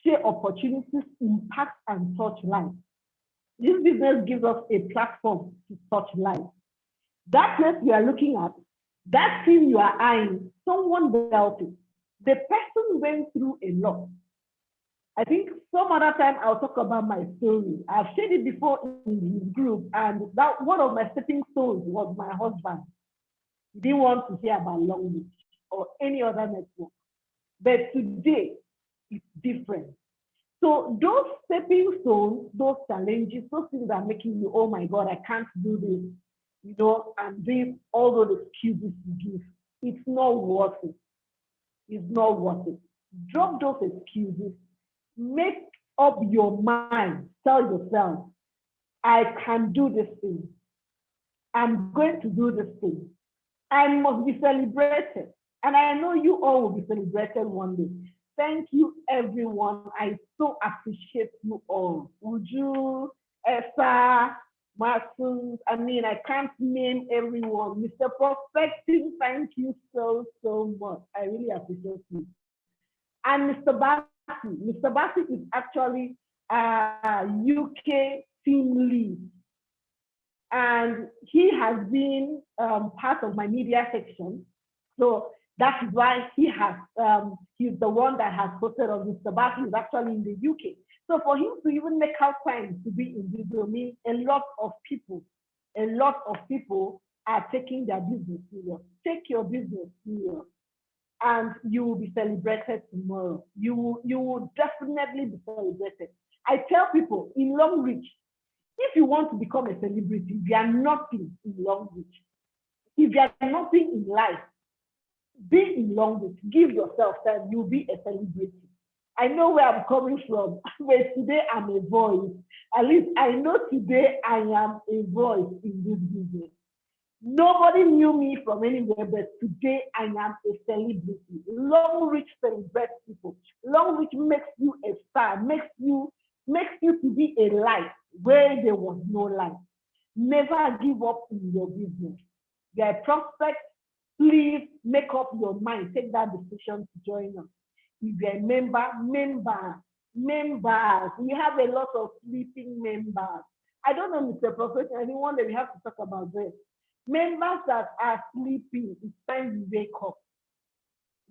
share opportunities, impact, and touch life. This business gives us a platform to touch life. That place you are looking at, that thing you are eyeing, someone built it. The person went through a lot. I think some other time I'll talk about my story. I've shared it before in his group, and that one of my stepping stones was my husband. He didn't want to hear about Long Beach or any other network. But today, it's different. So those stepping stones, those challenges, those things that are making you, oh my God, I can't do this, and this, all those excuses you give, it's not worth it. It's not worth it. Drop those excuses. Make up your mind. Tell yourself, I can do this thing. I'm going to do this thing. I must be celebrated. And I know you all will be celebrated one day. Thank you, everyone. I so appreciate you all. Uju, Esther, Martin, I can't name everyone. Mr. Prospecting, thank you so, so much. I really appreciate you. And Mr. Bassi is actually a UK team lead. And he has been part of my media section. So that is why he's the one that has posted on Mr. Bassi is actually in the UK. So for him to even make out time to be in this domain, a lot of people are taking their business serious. Take your business serious, and you will be celebrated tomorrow. You will definitely be celebrated. I tell people in Long Reach, if you want to become a celebrity, if you are nothing in Long Reach, if you are nothing in life, be in Long Beach. Give yourself time. You'll be a celebrity. I know where I'm coming from, but today I'm a voice. At least I know today I am a voice in this business. Nobody knew me from anywhere, but today I am a celebrity. Long Reach celebrates people. Long Reach makes you a star, makes you to be a light where there was no light. Never give up in your business. You're a prospect, please make up your mind. Take that decision to join us. If you're a members. We have a lot of sleeping members. I don't know, Mr. Professor, anyone that we have to talk about this. Members that are sleeping, it's time we wake up.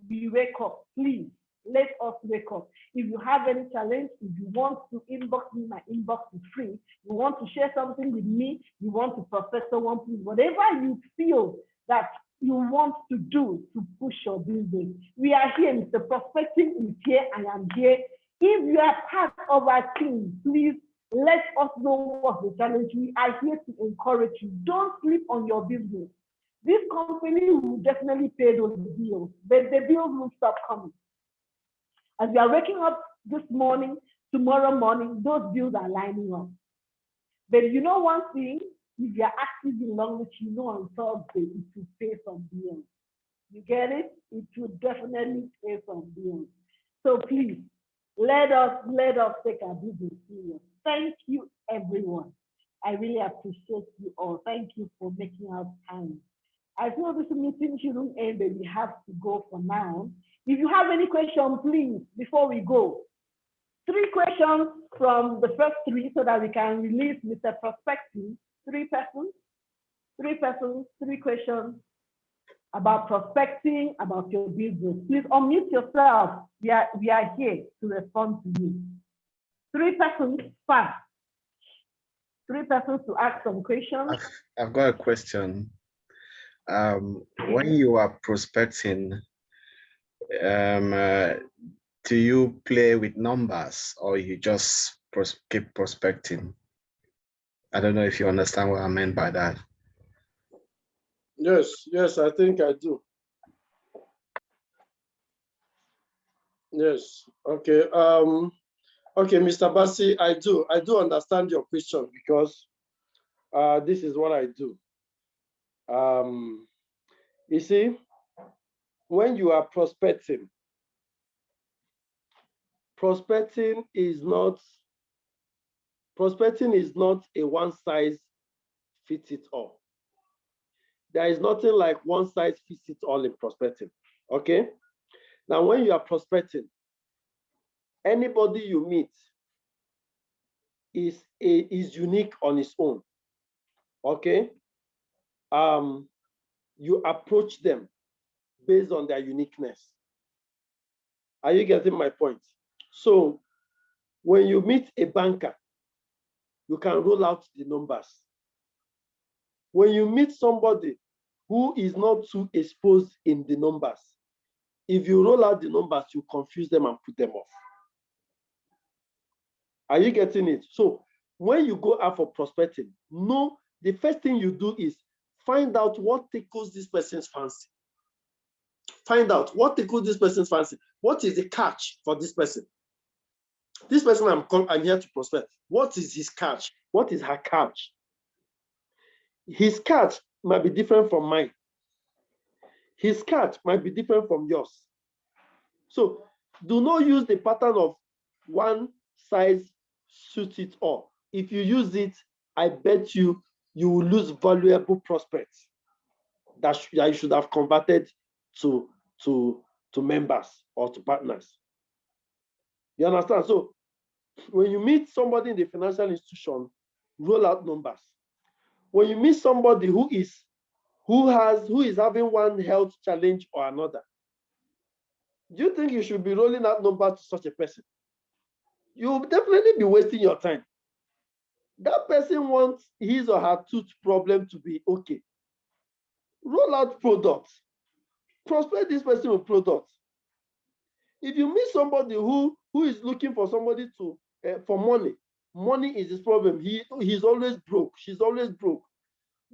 We wake up, please. Let us wake up. If you have any challenge, if you want to inbox me, my inbox is free. You want to share something with me, you want to profess someone, please, whatever you feel that you want to do to push your business. We are here, Mr. Prospecting is here, I am here. If you are part of our team, please let us know what's the challenge. We are here to encourage you. Don't sleep on your business. This company will definitely pay those bills, but the bills will stop coming. As you are waking up this morning, tomorrow morning, those bills are lining up. But you know one thing, if you are active in Long Beach, you know on Thursday it will pay some bills. You get it? It will definitely pay some bills. So please, let us take our business serious. Thank you, everyone. I really appreciate you all. Thank you for making out time. I feel this meeting shouldn't end, but we have to go for now. If you have any question, please, before we go, 3 questions from the first 3 so that we can release Mr. Prospecting. 3 persons, 3 questions about prospecting, about your business. Please unmute yourself. We are here to respond to you. 3 persons fast. 3 persons to ask some questions.
I've got a question. When you are prospecting, do you play with numbers or you just keep prospecting? I don't know if you understand what I meant by that.
Yes, I think I do. Yes, okay. Okay, Mr. Bassi, I do understand your question because this is what I do. You see, when you are prospecting is not a one size fits it all. There is nothing like one size fits it all in prospecting. Okay. Now, when you are prospecting, anybody you meet is unique on its own. Okay. You approach them based on their uniqueness. Are you getting my point? So when you meet a banker, you can roll out the numbers. When you meet somebody who is not too exposed in the numbers, if you roll out the numbers, you confuse them and put them off. Are you getting it? So when you go out for prospecting, the first thing you do is find out what tickles this person's fancy. Find out what tickles this person's fancy. What is the catch for this person? This person I'm here to prospect. What is his catch? What is her catch? His catch might be different from mine. His catch might be different from yours. So do not use the pattern of one size suits it all. If you use it, I bet you will lose valuable prospects that you should have converted to members or to partners. You understand? So when you meet somebody in the financial institution, roll out numbers. When you meet somebody who is having one health challenge or another, do you think you should be rolling out numbers to such a person? You'll definitely be wasting your time. That person wants his or her tooth problem to be okay. Roll out products. Prospect this person with products. If you meet somebody who is looking for somebody to for money is his problem. He's always broke. She's always broke.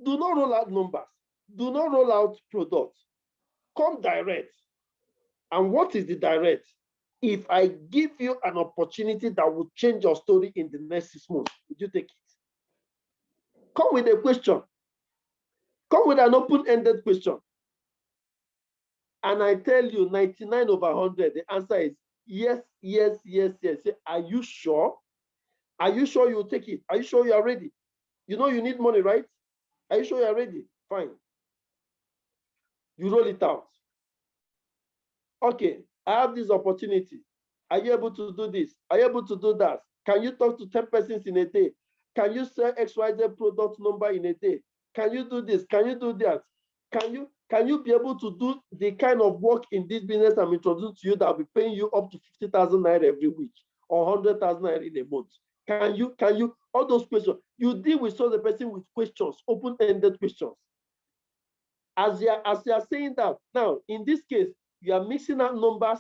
Do not roll out numbers. Do not roll out products. Come direct. And what is the direct? If I give you an opportunity that will change your story in the next 6 months, would you take it? Come with a question. Come with an open-ended question. And I tell you, 99 over 100, the answer is yes, yes, yes, yes. Say, are you sure? Are you sure you'll take it? Are you sure you are ready? You know you need money, right? Are you sure you are ready? Fine. You roll it out. Okay, I have this opportunity. Are you able to do this? Are you able to do that? Can you talk to 10 persons in a day? Can you sell XYZ product number in a day? Can you do this? Can you do that? Can you be able to do the kind of work in this business I'm introducing to you that will be paying you up to 50,000 naira every week or 100,000 naira in a month? Can you, all those questions? You deal with the person with questions, open-ended questions. As you are saying that, now, in this case, you are mixing out numbers,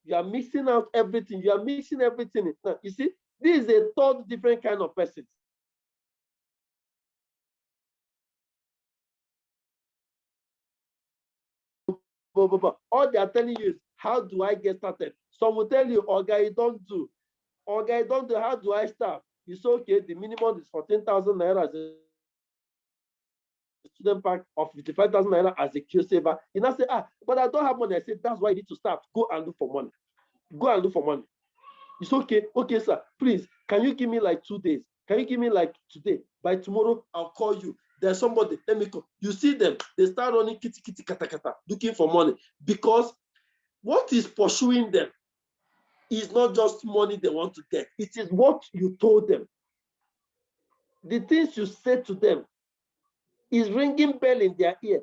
you are mixing out everything, you are mixing everything. Now, you see, this is a third different kind of person. All they are telling you is, how do I get started? Some will tell you, okay, don't do. Okay, don't do. How do I start? It's okay. The minimum is 14,000 naira as a student pack of 55,000 naira as a Q saver. You now say, but I don't have money. I said, that's why you need to start. Go and look for money. Go and look for money. It's okay. Okay, sir. Please, can you give me like 2 days? Can you give me like today? By tomorrow, I'll call you. There's somebody. Let me call. You see them. They start running kitty kitty kata kata, looking for money, because what is pursuing them is not just money they want to get. It is what you told them. The things you said to them is ringing bell in their ear.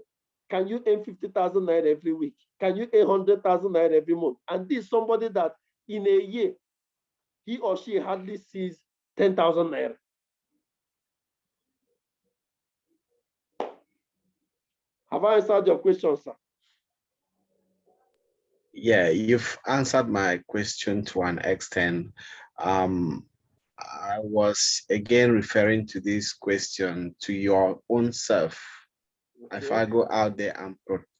Can you earn 50,000 naira every week? Can you earn 100,000 naira every month? And this is somebody that in a year, he or she hardly sees 10,000 naira. Have I answered your question, sir?
Yeah, you've answered my question to an extent. I was again referring to this question to your own self. Okay. If I go out there and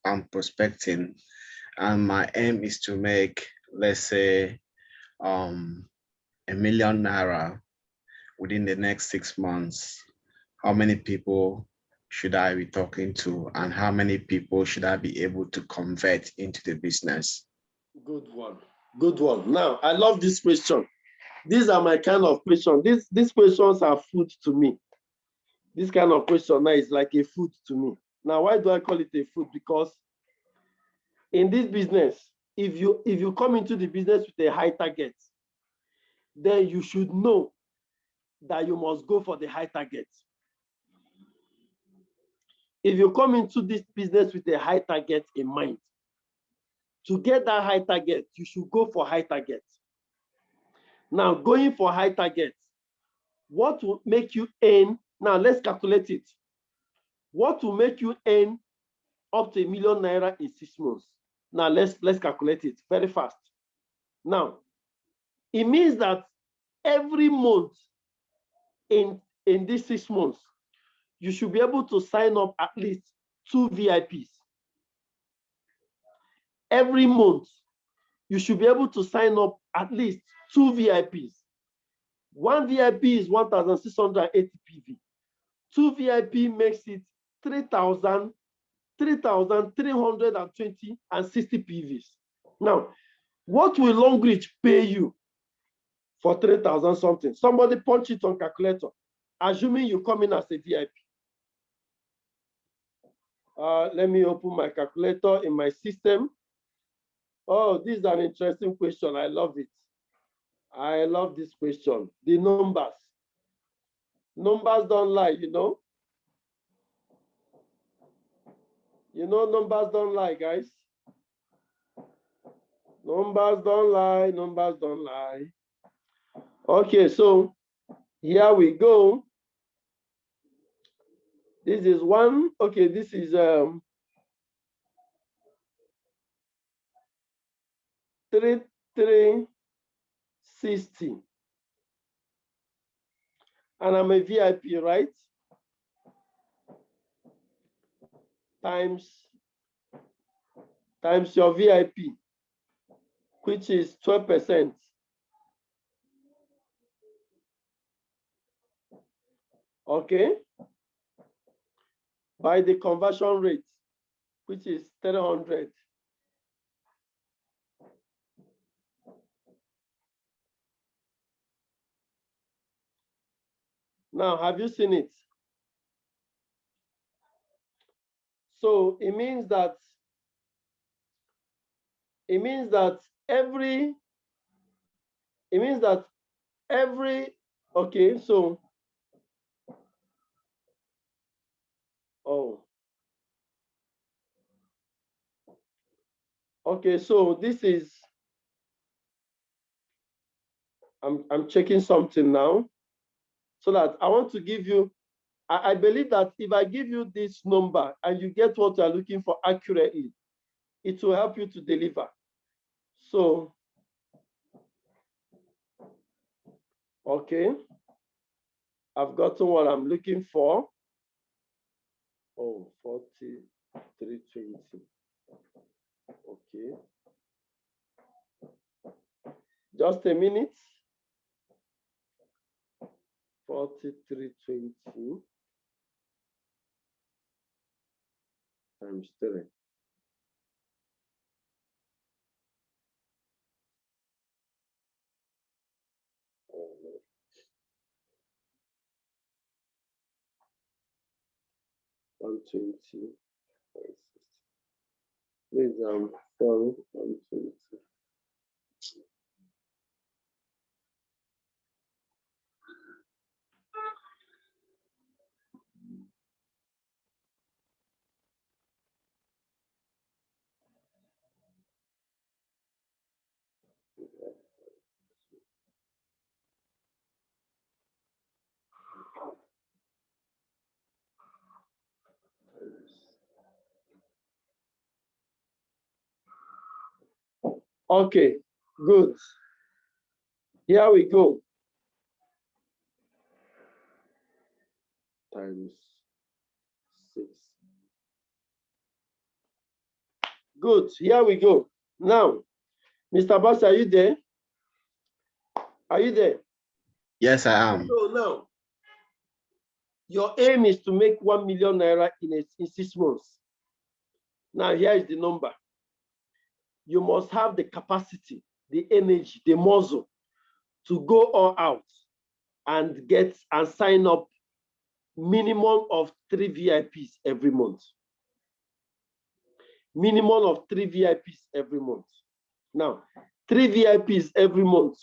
I'm prospecting, and my aim is to make, let's say, ₦1 million within the next 6 months, how many people should I be talking to, and how many people should I be able to convert into the business?
Good one. Good one. Now, I love this question. These are my kind of questions. These questions are food to me. This kind of question now is like a food to me. Now, why do I call it a food? Because in this business, if you come into the business with a high target, then you should know that you must go for the high target. If you come into this business with a high target in mind, to get that high target, you should go for high target. Now, going for high target, what will make you earn? Now, let's calculate it. What will make you earn up to ₦1 million in 6 months? Now, let's calculate it very fast. Now, it means that every month in these 6 months, you should be able to sign up at least 2 VIPs. Every month, you should be able to sign up at least 2 VIPs. One VIP is 1,680 PV. 2 VIP makes it 3,320 and 60 PVs. Now, what will Long Reach pay you for 3,000 something? Somebody punch it on calculator, assuming you come in as a VIP. Let me open my calculator in my system. Oh, this is an interesting question. I love it. I love this question. The numbers. Numbers don't lie, you know. You know, numbers don't lie, guys. Numbers don't lie. Numbers don't lie. Okay, so here we go. This is one. Okay, this is 3360. And I'm a VIP, right? Times your VIP, which is 12%. Okay? By the conversion rate, which is 300. Now, have you seen it? So it means that every okay, so okay, so this is I'm checking something now, so that I want to give you, I believe that if I give you this number and you get what you're looking for accurately, it will help you to deliver. So, okay, I've gotten what I'm looking for. Oh, 4320. Okay. Just a minute. 4320 times 3. Oh, no. 120. Please, sorry, 120. 120. Okay, good. Here we go. Times 6. Good. Here we go. Now, Mr. Bass, are you there? Are you there?
Yes, I am.
So now, your aim is to make 1 million naira in 6 months. Now, here is the number. You must have the capacity, the energy, the muscle to go all out and get and sign up minimum of 3 VIPs every month. Minimum of 3 VIPs every month. Now, 3 VIPs every month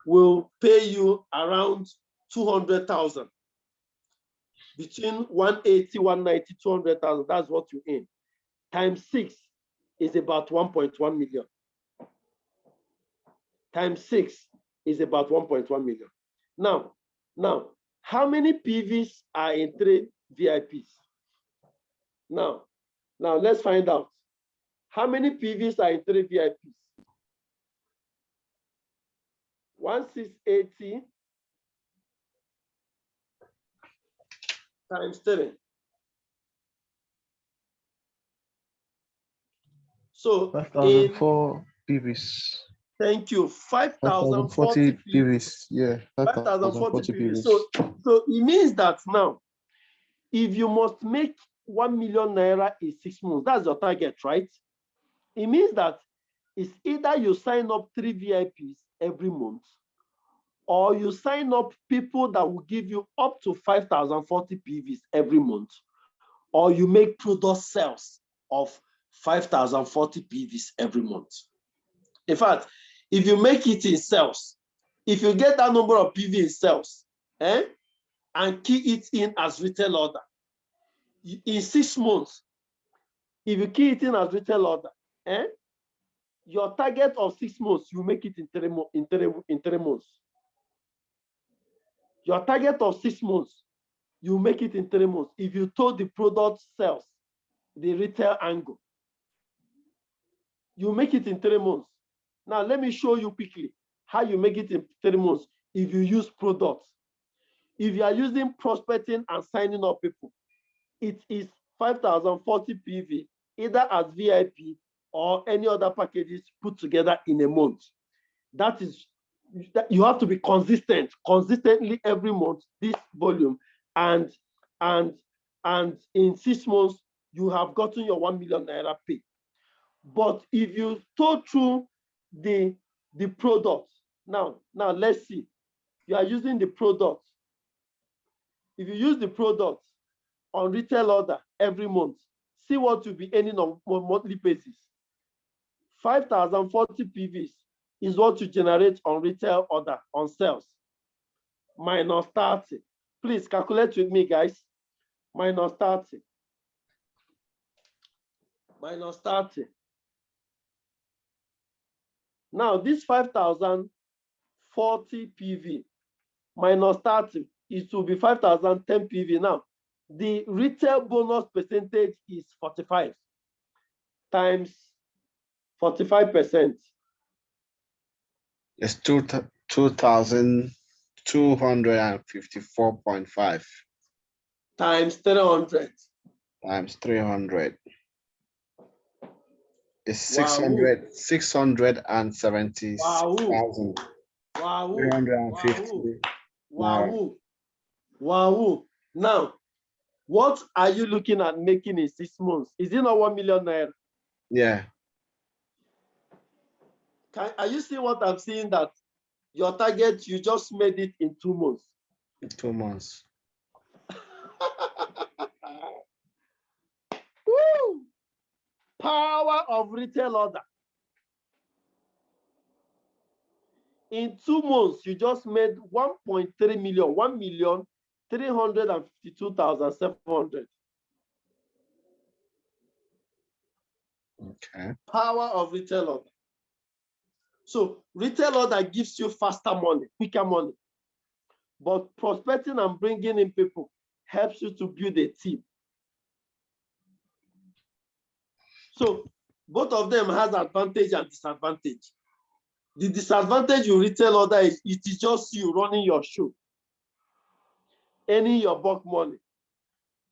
will pay you around 200,000. Between 180, 190, 200,000. That's what you aim. Times 6 is about 1.1 million. Times 6 is about 1.1 million. Now, how many PVs are in 3 VIPs? Now, let's find out. How many PVs are in 3 VIPs? 1680 times 3. So
5,004 PVs.
Thank you. 5,040
PVs. Yeah,
5,040
PVs.
So it means that now, if you must make 1 million naira in 6 months, that's your target, right? It means that it's either you sign up 3 VIPs every month, or you sign up people that will give you up to 5,040 PVs every month, or you make product sales of 5,040 PVs every month. In fact, if you make it in sales, if you get that number of PV in sales, and key it in as retail order, in 6 months, if you key it in as retail order, your target of 6 months, you make it in 3 months. Your target of 6 months, you make it in 3 months. If you told the product sales, the retail angle, you make it in 3 months. Now, let me show you quickly how you make it in 3 months if you use products. If you are using prospecting and signing up people, it is 5,040 PV, either as VIP or any other packages put together in a month. That is, you have to be consistently every month, this volume, and in 6 months, you have gotten your 1 million naira pay. But if you go through the product, now let's see, you are using the product. If you use the product on retail order every month, see what you'll be earning on monthly basis. 5,040 PVs is what you generate on retail order on sales. Minus 30. Please calculate with me, guys. Minus 30. Minus 30. Now, this 5,040 PV minus 30, it will be 5,010 PV. Now, the retail bonus percentage is 45 times 45%.
It's 2,254.5
times 300.
times 300. It's
Wahoo.
670,000.
Wahoo.
350.
Wahoo. Wahoo. Now, what are you looking at making in 6 months? Is it not 1 million naira?
Yeah.
Are you seeing what I'm seeing, that your target, you just made it in 2 months?
In 2 months.
Woo! Power of retail order. In 2 months, you just made 1.3 million, 1,352,700.
Okay.
Power of retail order. So retail order gives you faster money, quicker money. But prospecting and bringing in people helps you to build a team. So both of them has advantage and disadvantage. The disadvantage you retail order is it is just you running your show, earning your bulk money,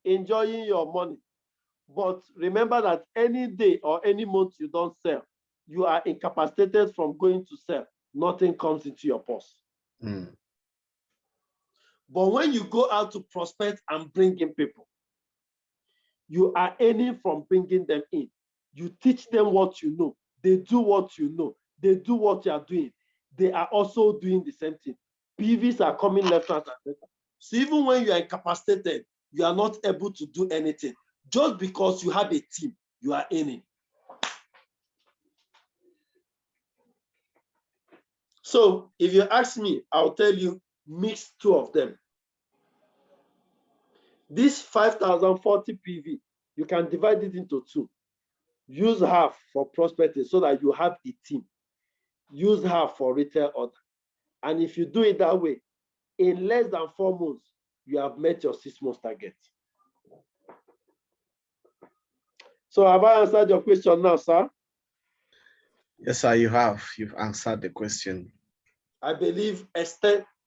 enjoying your money. But remember that any day or any month you don't sell, you are incapacitated from going to sell. Nothing comes into your purse.
Mm.
But when you go out to prospect and bring in people, you are earning from bringing them in. You teach them what you know. They do what you know. They do what you are doing. They are also doing the same thing. PVs are coming left, right, and center. So even when you are incapacitated, you are not able to do anything. Just because you have a team, you are earning. So if you ask me, I'll tell you, mix 2 of them. This 5,040 PV, you can divide it into 2. Use half for prospecting so that you have a team. Use half for retail order. And if you do it that way, in less than 4 months, you have met your 6 months target. So have I answered your question now, sir?
Yes, sir, you have. You've answered the question.
I believe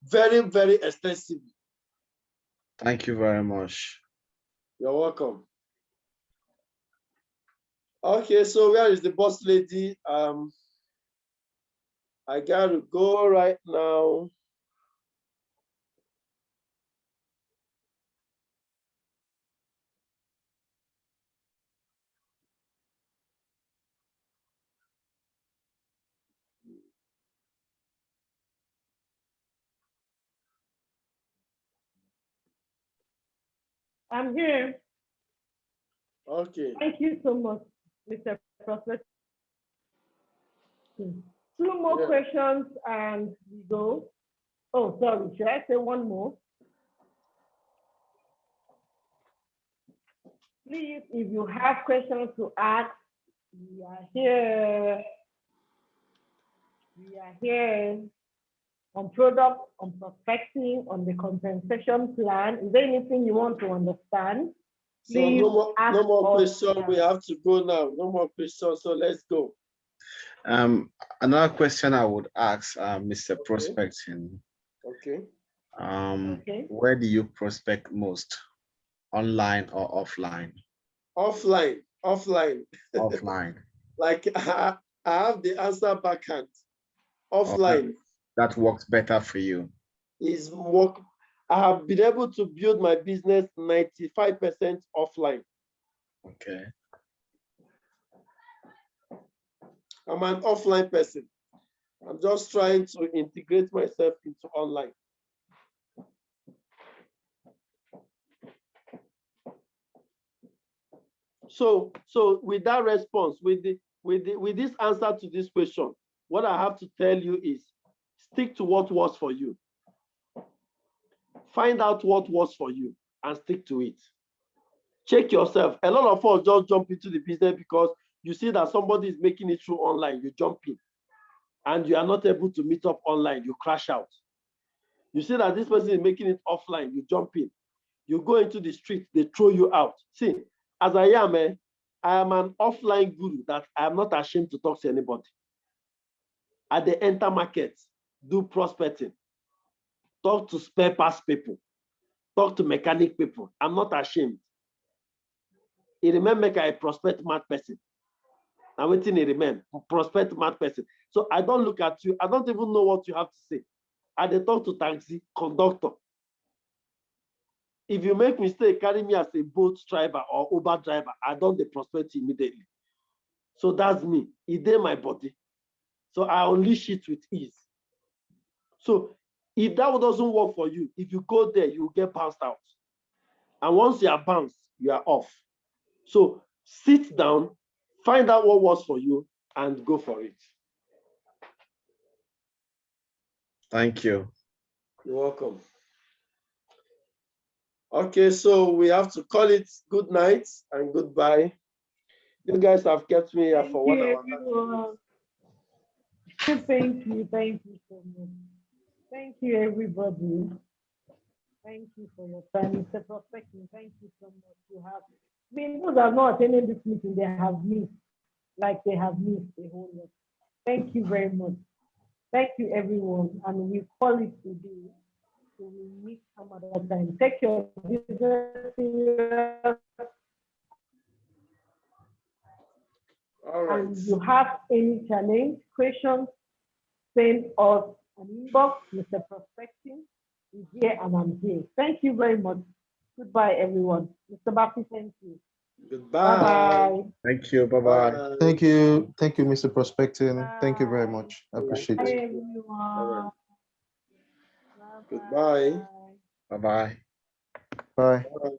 very, very extensively.
Thank you very much.
You're welcome. Okay, so where is the boss lady? I gotta go right now.
I'm here.
Okay.
Thank you so much, Mr. Prophet. 2 more questions and we go. Oh, sorry. Should I say 1 more? Please, if you have questions to ask, we are here. We are here on product, on prospecting, on the compensation plan. Is there anything you want to understand?
Please, so no more questions. We have to go now. No more questions. So let's go.
Another question I would ask, Mr.
Okay.
Prospecting,
Okay.
Okay.
where do you prospect most, online or offline?
Offline.
Offline.
Like I have the answer backhand.
Oh, that,
Offline
that works better for you.
is work. I have been able to build my business 95% offline.
Okay.
I'm an offline person. I'm just trying to integrate myself into online. So with that response, with this answer to this question, what I have to tell you is stick to what works for you. Find out what works for you and stick to it. Check yourself. A lot of us just jump into the business because you see that somebody is making it through online, you jump in, and you are not able to meet up online, you crash out. You see that this person is making it offline, you jump in. You go into the street, they throw you out. See, as I am, I am an offline guru that I am not ashamed to talk to anybody. At the enter market, do prospecting, talk to spare parts people, talk to mechanic people. I'm not ashamed. He remain make a prospect mad person. I'm waiting he remain prospect mad person. So I don't look at you. I don't even know what you have to say. I dey talk to taxi conductor. If you make mistake, carry me as a boat driver or Uber driver, I don't dey prospect immediately. So that's me. It dey my body. So I unleash it with ease. So if that doesn't work for you, if you go there, you will get bounced out. And once you are bounced, you are off. So sit down, find out what works for you, and go for it.
Thank you.
You're welcome. Okay, so we have to call it good night and goodbye. You guys have kept me here for 1 hour.
Everyone. Thank you so much. Thank you, everybody. Thank you for your time, Mr. Prospecting. Thank you so much. You have, I mean, those that have not attended this meeting, they have missed, like they have missed a whole lot. Thank you very much. Thank you, everyone. And we call it today. So we meet some other time. Take your business serious.
All right.
And you have any challenge, questions, send us an inbox, Mr. Prospecting is here and I'm here. Thank you very much. Goodbye, everyone. Mr. Baptist, thank you.
Goodbye.
Bye-bye.
Thank you. Bye-bye.
Bye.
Thank you. Thank you, Mr. Prospecting. Thank you very
Bye.
much. I
Bye.
appreciate
Bye,
it.
everyone.
Goodbye.
Bye-bye.
Bye-bye.
Bye.
Bye.